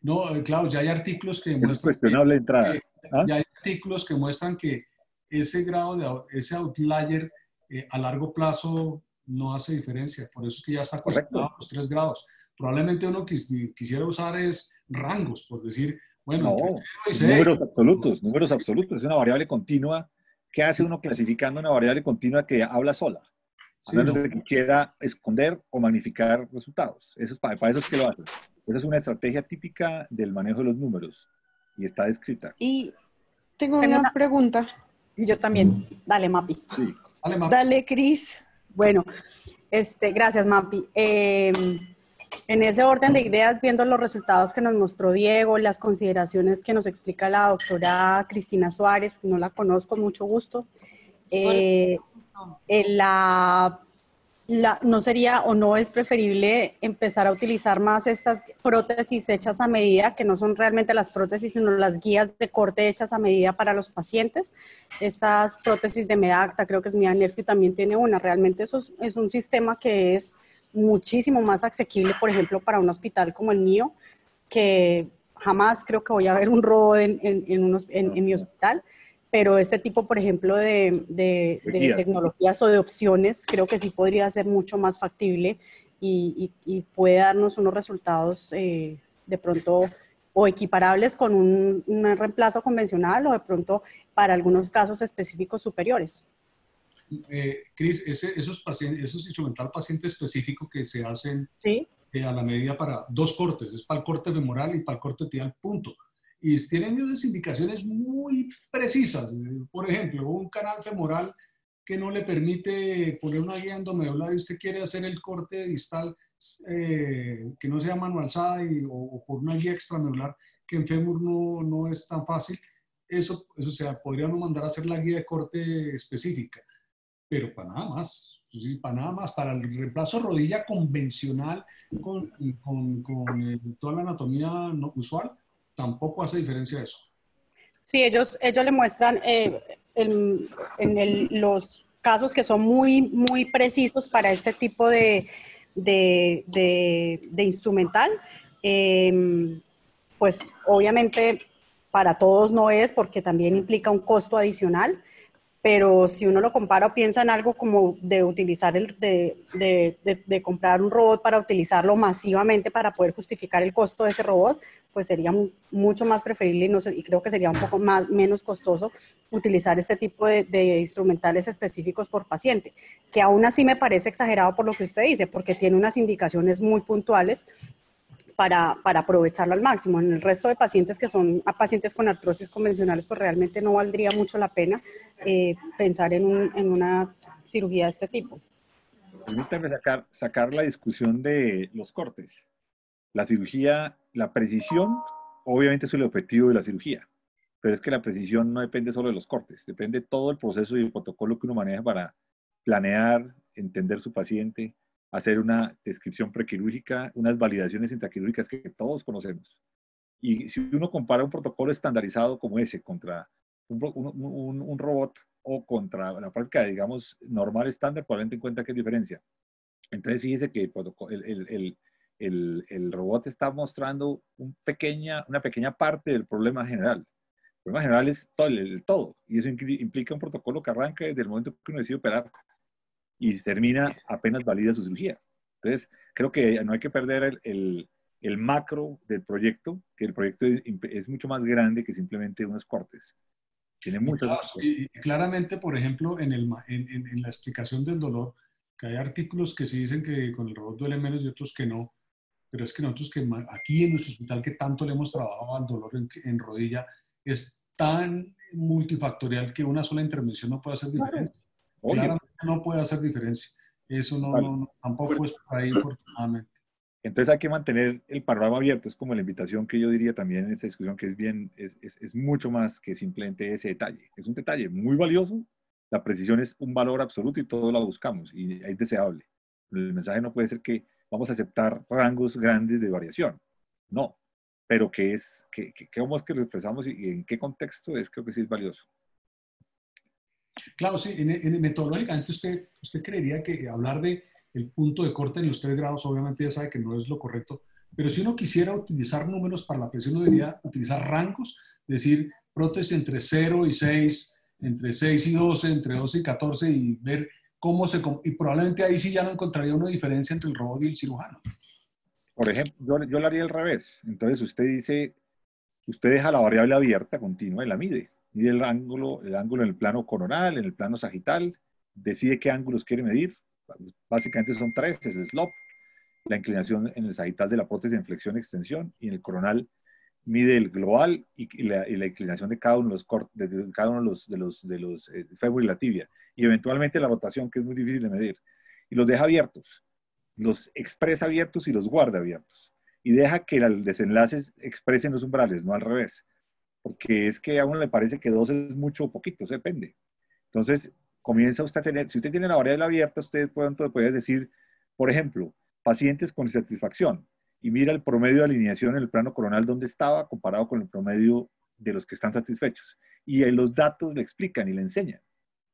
No, claro, ya hay artículos que Es muestran cuestionable de entrada. ¿Ah? ya hay artículos que muestran que ese grado ese outlier a largo plazo no hace diferencia. Por eso es que ya está cuestionado los 3 grados. Probablemente uno quisiera usar es rangos, por decir, bueno, No, entre 0 y 6. números absolutos. Es una variable continua. ¿Qué hace uno clasificando una variable continua que habla sola? A Sí, menos no. de que quiera esconder o magnificar resultados. Eso es para eso es que lo hace. Esa es una estrategia típica del manejo de los números y está descrita. Y tengo una pregunta. Yo también. Dale, Mapi. Sí. Dale, Cris. Bueno, gracias, Mapi. En ese orden de ideas, viendo los resultados que nos mostró Diego, las consideraciones que nos explica la doctora Cristina Suárez, no la conozco, mucho gusto. No sería o no es preferible empezar a utilizar más estas prótesis hechas a medida, que no son realmente las prótesis, sino las guías de corte hechas a medida para los pacientes. Estas prótesis de Medacta, creo que es Mia Nerfio, también tiene una. Realmente eso es un sistema que es muchísimo más asequible, por ejemplo, para un hospital como el mío, que jamás creo que voy a ver un robot en mi hospital. Pero este tipo, por ejemplo, de tecnologías o de opciones, creo que sí podría ser mucho más factible y puede darnos unos resultados de pronto o equiparables con un reemplazo convencional, o de pronto para algunos casos específicos superiores. Cris, esos instrumental paciente específico que se hacen ¿sí? A la medida para 2 cortes, es para el corte femoral y para el corte tibial, punto. Y tienen unas indicaciones muy precisas. Por ejemplo, un canal femoral que no le permite poner una guía endomedular y usted quiere hacer el corte distal que no sea mano alzada o por una guía extramedular, que en fémur no es tan fácil. Eso podríamos mandar a hacer la guía de corte específica, pero para nada más. Sí, para nada más, para el reemplazo rodilla convencional con toda la anatomía no usual, tampoco hace diferencia eso. Sí, ellos le muestran los casos que son muy, muy precisos para este tipo de instrumental. Pues obviamente para todos no es, porque también implica un costo adicional. Pero si uno lo compara o piensa en algo como de utilizar de comprar un robot para utilizarlo masivamente para poder justificar el costo de ese robot, pues sería mucho más preferible y creo que sería un poco menos costoso utilizar este tipo de instrumentales específicos por paciente, que aún así me parece exagerado por lo que usted dice, porque tiene unas indicaciones muy puntuales para aprovecharlo al máximo. En el resto de pacientes que son pacientes con artrosis convencionales, pues realmente no valdría mucho la pena pensar en una cirugía de este tipo. Permítame sacar la discusión de los cortes. La cirugía, la precisión, obviamente es el objetivo de la cirugía, pero es que la precisión no depende solo de los cortes, depende de todo el proceso y el protocolo que uno maneja para planear, entender su paciente, hacer una descripción prequirúrgica, unas validaciones intraquirúrgicas que todos conocemos. Y si uno compara un protocolo estandarizado como ese contra un robot o contra la práctica, digamos, normal estándar, probablemente encuentra que hay diferencia. Entonces, fíjese que el robot está mostrando una pequeña parte del problema general. El problema general es todo, el todo, y eso implica un protocolo que arranca desde el momento que uno decide operar y termina apenas valida su cirugía. Entonces, creo que no hay que perder el macro del proyecto, que el proyecto es mucho más grande que simplemente unos cortes. Tiene muchas más cosas. Y claramente, por ejemplo, en la explicación del dolor, que hay artículos que sí dicen que con el robot duele menos y otros que no, pero es que nosotros que aquí en nuestro hospital que tanto le hemos trabajado al dolor en rodilla, es tan multifactorial que una sola intervención no puede hacer diferencia. Claramente no puede hacer diferencia. Eso tampoco es por ahí, infortunadamente. Entonces hay que mantener el panorama abierto, es como la invitación que yo diría también en esta discusión, que es mucho más que simplemente ese detalle. Es un detalle muy valioso, la precisión es un valor absoluto y todos la buscamos y es deseable. El mensaje no puede ser que vamos a aceptar rangos grandes de variación, no, pero cómo es que lo expresamos y en qué contexto creo que sí es valioso. Claro, sí, metodológicamente usted creería que hablar de el punto de corte en los 3 grados, obviamente ya sabe que no es lo correcto, pero si uno quisiera utilizar números para la presión, uno debería utilizar rangos, decir prótesis entre 0 y 6, entre 6 y 12, entre 12 y 14 y ver y probablemente ahí sí ya no encontraría una diferencia entre el robot y el cirujano. Por ejemplo, yo lo haría al revés. Entonces usted deja la variable abierta, continua, y la mide. Mide el ángulo en el plano coronal, en el plano sagital, decide qué ángulos quiere medir. Básicamente son 3, es el slope, la inclinación en el sagital de la prótesis en flexión extensión, y en el coronal mide el global y la inclinación de cada uno de los fémur y la tibia, y eventualmente la rotación, que es muy difícil de medir, y los deja abiertos, los expresa abiertos y los guarda abiertos, y deja que los desenlaces expresen los umbrales, no al revés, porque es que a uno le parece que 2 es mucho o poquito, depende. Entonces, comienza usted a tener, si usted tiene la variable abierta, usted puede decir, por ejemplo, pacientes con satisfacción, y mira el promedio de alineación en el plano coronal donde estaba comparado con el promedio de los que están satisfechos. Y ahí los datos le explican y le enseñan,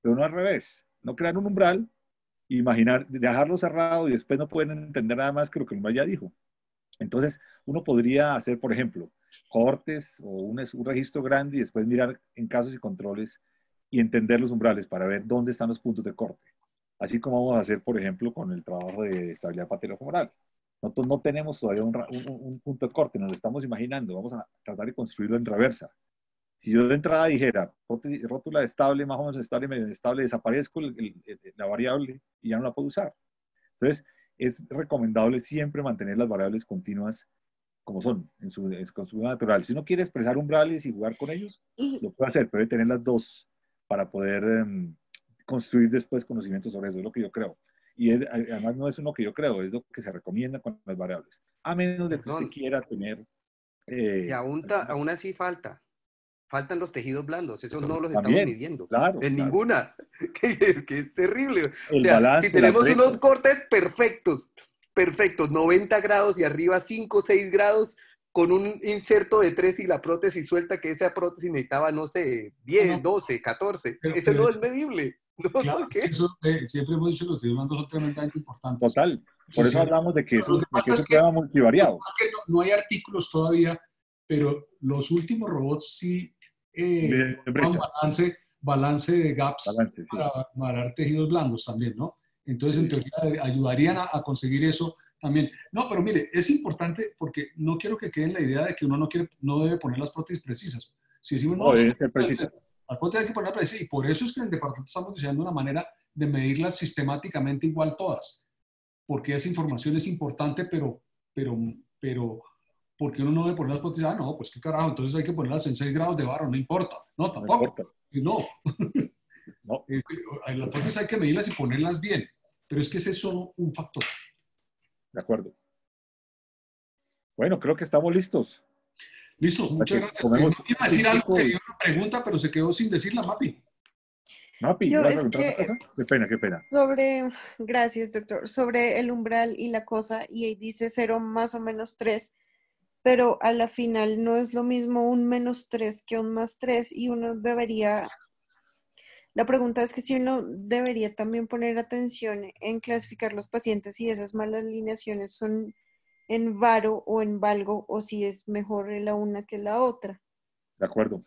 pero no al revés. No crear un umbral, dejarlo cerrado y después no pueden entender nada más que lo que el umbral ya dijo. Entonces, uno podría hacer, por ejemplo, cortes o un registro grande y después mirar en casos y controles y entender los umbrales para ver dónde están los puntos de corte. Así como vamos a hacer, por ejemplo, con el trabajo de estabilidad patelofemoral. Nosotros no tenemos todavía un punto de corte, nos lo estamos imaginando. Vamos a tratar de construirlo en reversa. Si yo de entrada dijera, rótula estable, más o menos estable, medio estable, desaparezco la variable y ya no la puedo usar. Entonces, es recomendable siempre mantener las variables continuas como son, en su natural. Si uno quiere expresar umbrales y jugar con ellos, lo puede hacer, pero debe tener las dos para poder construir después conocimientos sobre eso, es lo que yo creo. Y además no es lo que yo creo, es lo que se recomienda con las variables. A menos de que usted quiera tener... y aún así faltan los tejidos blandos, esos no los también, estamos midiendo. Claro, ninguna, que es terrible. O sea, balance, si tenemos unos cortes perfectos, 90 grados y arriba 5 o 6 grados, con un inserto de 3 y la prótesis suelta, que esa prótesis necesitaba, no sé, 10, 12, 14. Eso no es medible. No, claro, eso, siempre hemos dicho que los tejidos blandos son tremendamente importantes. Total. Por eso hablamos de que es un problema multivariado. No hay artículos todavía, pero los últimos robots sí balance de gaps para parar tejidos blandos también, ¿no? Entonces, en teoría, ayudarían a conseguir eso también. No, pero mire, es importante porque no quiero que quede en la idea de que uno no debe poner las prótesis precisas. Si decimos, no, deben ser precisas. Las prótesis hay que ponerlas precisas, y por eso es que en el departamento estamos diseñando una manera de medirlas sistemáticamente igual todas, porque esa información es importante, pero porque uno no debe poner las prótesis, no, pues qué carajo, entonces hay que ponerlas en 6 grados de barro, no importa. No, tampoco. No. Las prótesis hay que medirlas y ponerlas bien, pero es que ese es solo un factor. De acuerdo. Bueno, creo que estamos listos. Listo, muchas gracias. No iba a decir algo, que dio una pregunta, pero se quedó sin decirla, Mapi. Mapi, qué pena. Gracias, doctor. Sobre el umbral y la cosa, y ahí dice 0 más o menos 3, pero a la final no es lo mismo un -3 que un +3, y uno debería La pregunta es que si uno debería también poner atención en clasificar los pacientes si esas malas alineaciones son en varo o en valgo, o si es mejor la una que la otra. De acuerdo.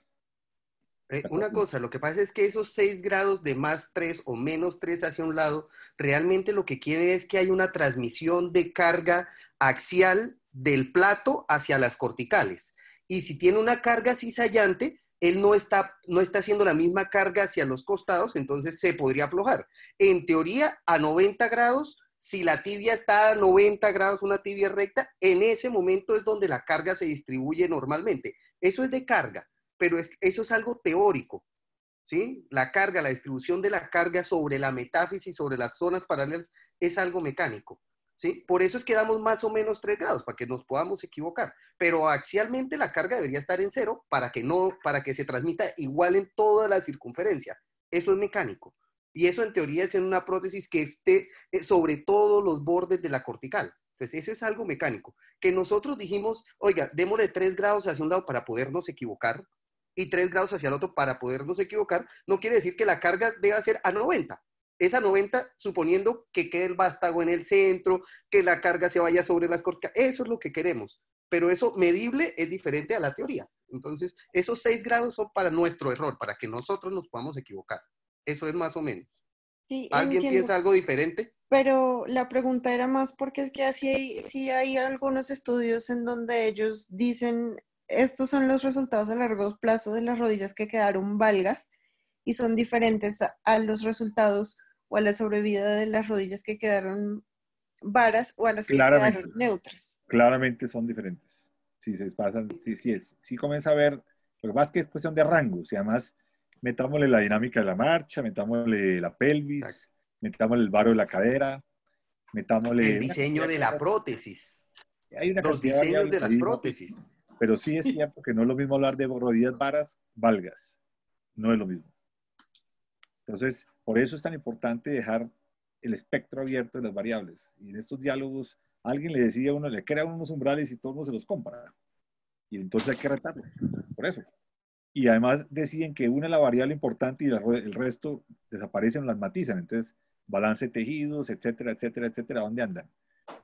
Una cosa, lo que pasa es que esos 6 grados de +3 o -3 hacia un lado, realmente lo que quiere es que haya una transmisión de carga axial del plato hacia las corticales. Y si tiene una carga cizallante, él no está haciendo la misma carga hacia los costados, entonces se podría aflojar. En teoría, a 90 grados, si la tibia está a 90 grados, una tibia recta, en ese momento es donde la carga se distribuye normalmente. Eso es de carga, pero eso es algo teórico, ¿sí? La carga, la distribución de la carga sobre la metáfisis, sobre las zonas paralelas, es algo mecánico, ¿sí? Por eso es que damos más o menos 3 grados, para que nos podamos equivocar. Pero axialmente la carga debería estar en 0 para que se transmita igual en toda la circunferencia. Eso es mecánico. Y eso en teoría es en una prótesis que esté sobre todos los bordes de la cortical. Entonces eso es algo mecánico. Que nosotros dijimos, oiga, démosle 3 grados hacia un lado para podernos equivocar y 3 grados hacia el otro para podernos equivocar, no quiere decir que la carga deba ser a 90. Es a 90 suponiendo que quede el vástago en el centro, que la carga se vaya sobre las corticales. Eso es lo que queremos. Pero eso medible es diferente a la teoría. Entonces, esos 6 grados son para nuestro error, para que nosotros nos podamos equivocar. Eso es más o menos. Sí, ¿Alguien entiendo. piensa algo diferente? Pero la pregunta era más porque es que sí hay algunos estudios en donde ellos dicen, estos son los resultados a largo plazo de las rodillas que quedaron valgas y son diferentes a los resultados o a la sobrevida de las rodillas que quedaron varas o a las que quedaron neutras. Claramente son diferentes. Si se pasan, sí comienza a ver, lo que pasa es que es cuestión de rangos y además metámosle la dinámica de la marcha, metámosle la pelvis, exacto, metámosle el varo de la cadera, metámosle... El diseño de la prótesis. Hay una los diseños de las prótesis. Pero sí es cierto que no es lo mismo hablar de rodillas varas, valgas. No es lo mismo. Entonces, por eso es tan importante dejar el espectro abierto de las variables. Y en estos diálogos, alguien le decía a uno, le crea unos umbrales y todo el mundo se los compra. Y entonces hay que retarlo. Por eso. Y además deciden que una es la variable importante y el resto desaparecen o las matizan. Entonces, balance de tejidos, etcétera, etcétera, etcétera, ¿dónde andan?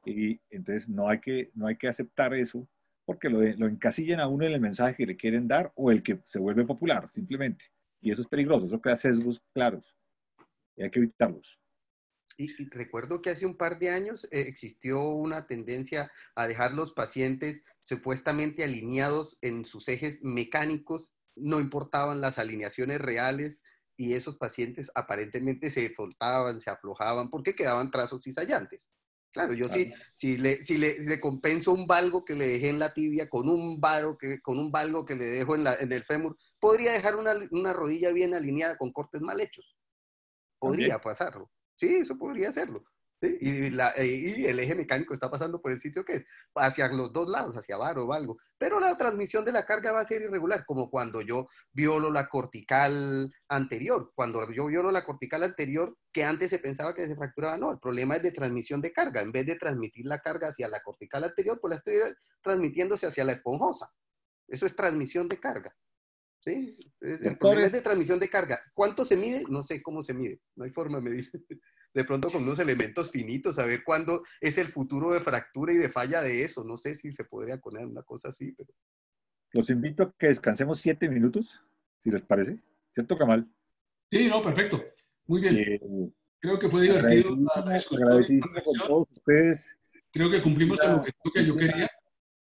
Y entonces no hay que aceptar eso porque lo encasillan a uno en el mensaje que le quieren dar o el que se vuelve popular, simplemente. Y eso es peligroso, eso crea sesgos claros. Y hay que evitarlos. Y recuerdo que hace un par de años existió una tendencia a dejar los pacientes supuestamente alineados en sus ejes mecánicos, no importaban las alineaciones reales, y esos pacientes aparentemente se soltaban, se aflojaban, porque quedaban trazos cizallantes. Claro, yo claro. Si le compenso un valgo que le dejé en la tibia con un valgo que le dejo en el fémur, podría dejar una rodilla bien alineada con cortes mal hechos. Podría pasarlo. Sí, eso podría hacerlo. ¿Sí? Y el eje mecánico está pasando por el sitio que es, hacia los dos lados, hacia varo o valgo. Pero la transmisión de la carga va a ser irregular, como cuando yo violo la cortical anterior. Cuando yo violo la cortical anterior, que antes se pensaba que se fracturaba, no, el problema es de transmisión de carga. En vez de transmitir la carga hacia la cortical anterior, pues la estoy transmitiéndose hacia la esponjosa. Eso es transmisión de carga. ¿Sí? El problema es de transmisión de carga. ¿Cuánto se mide? No sé cómo se mide. No hay forma de medir. De pronto con unos elementos finitos, a ver cuándo es el futuro de fractura y de falla de eso. No sé si se podría poner una cosa así, pero... Los invito a que descansemos 7 minutos, si les parece. ¿Cierto, Kamal? Sí, no, perfecto. Muy bien. Creo que fue divertido la discusión. Agradecido con todos ustedes. Creo que cumplimos el objetivo que yo quería.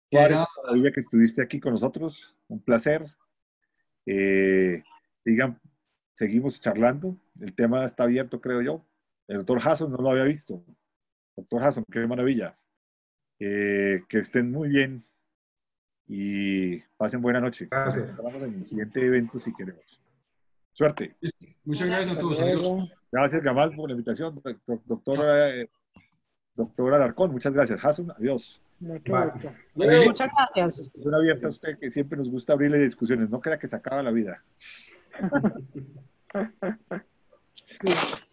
Era maravilla que estuviste aquí con nosotros. Un placer. Seguimos charlando. El tema está abierto, creo yo. El doctor Hasson no lo había visto. Doctor Hasson, qué maravilla. Que estén muy bien y pasen buena noche. Gracias. Nos vemos en el siguiente evento si queremos. Suerte. Muchas gracias a todos. Adiós. Gracias, Gamal, por la invitación. Doctor Alarcón, muchas gracias. Hasson, adiós. Muchas gracias. Es una abierta a usted que siempre nos gusta abrirle discusiones. No crea que se acaba la vida.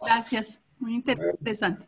Gracias. Muy interesante.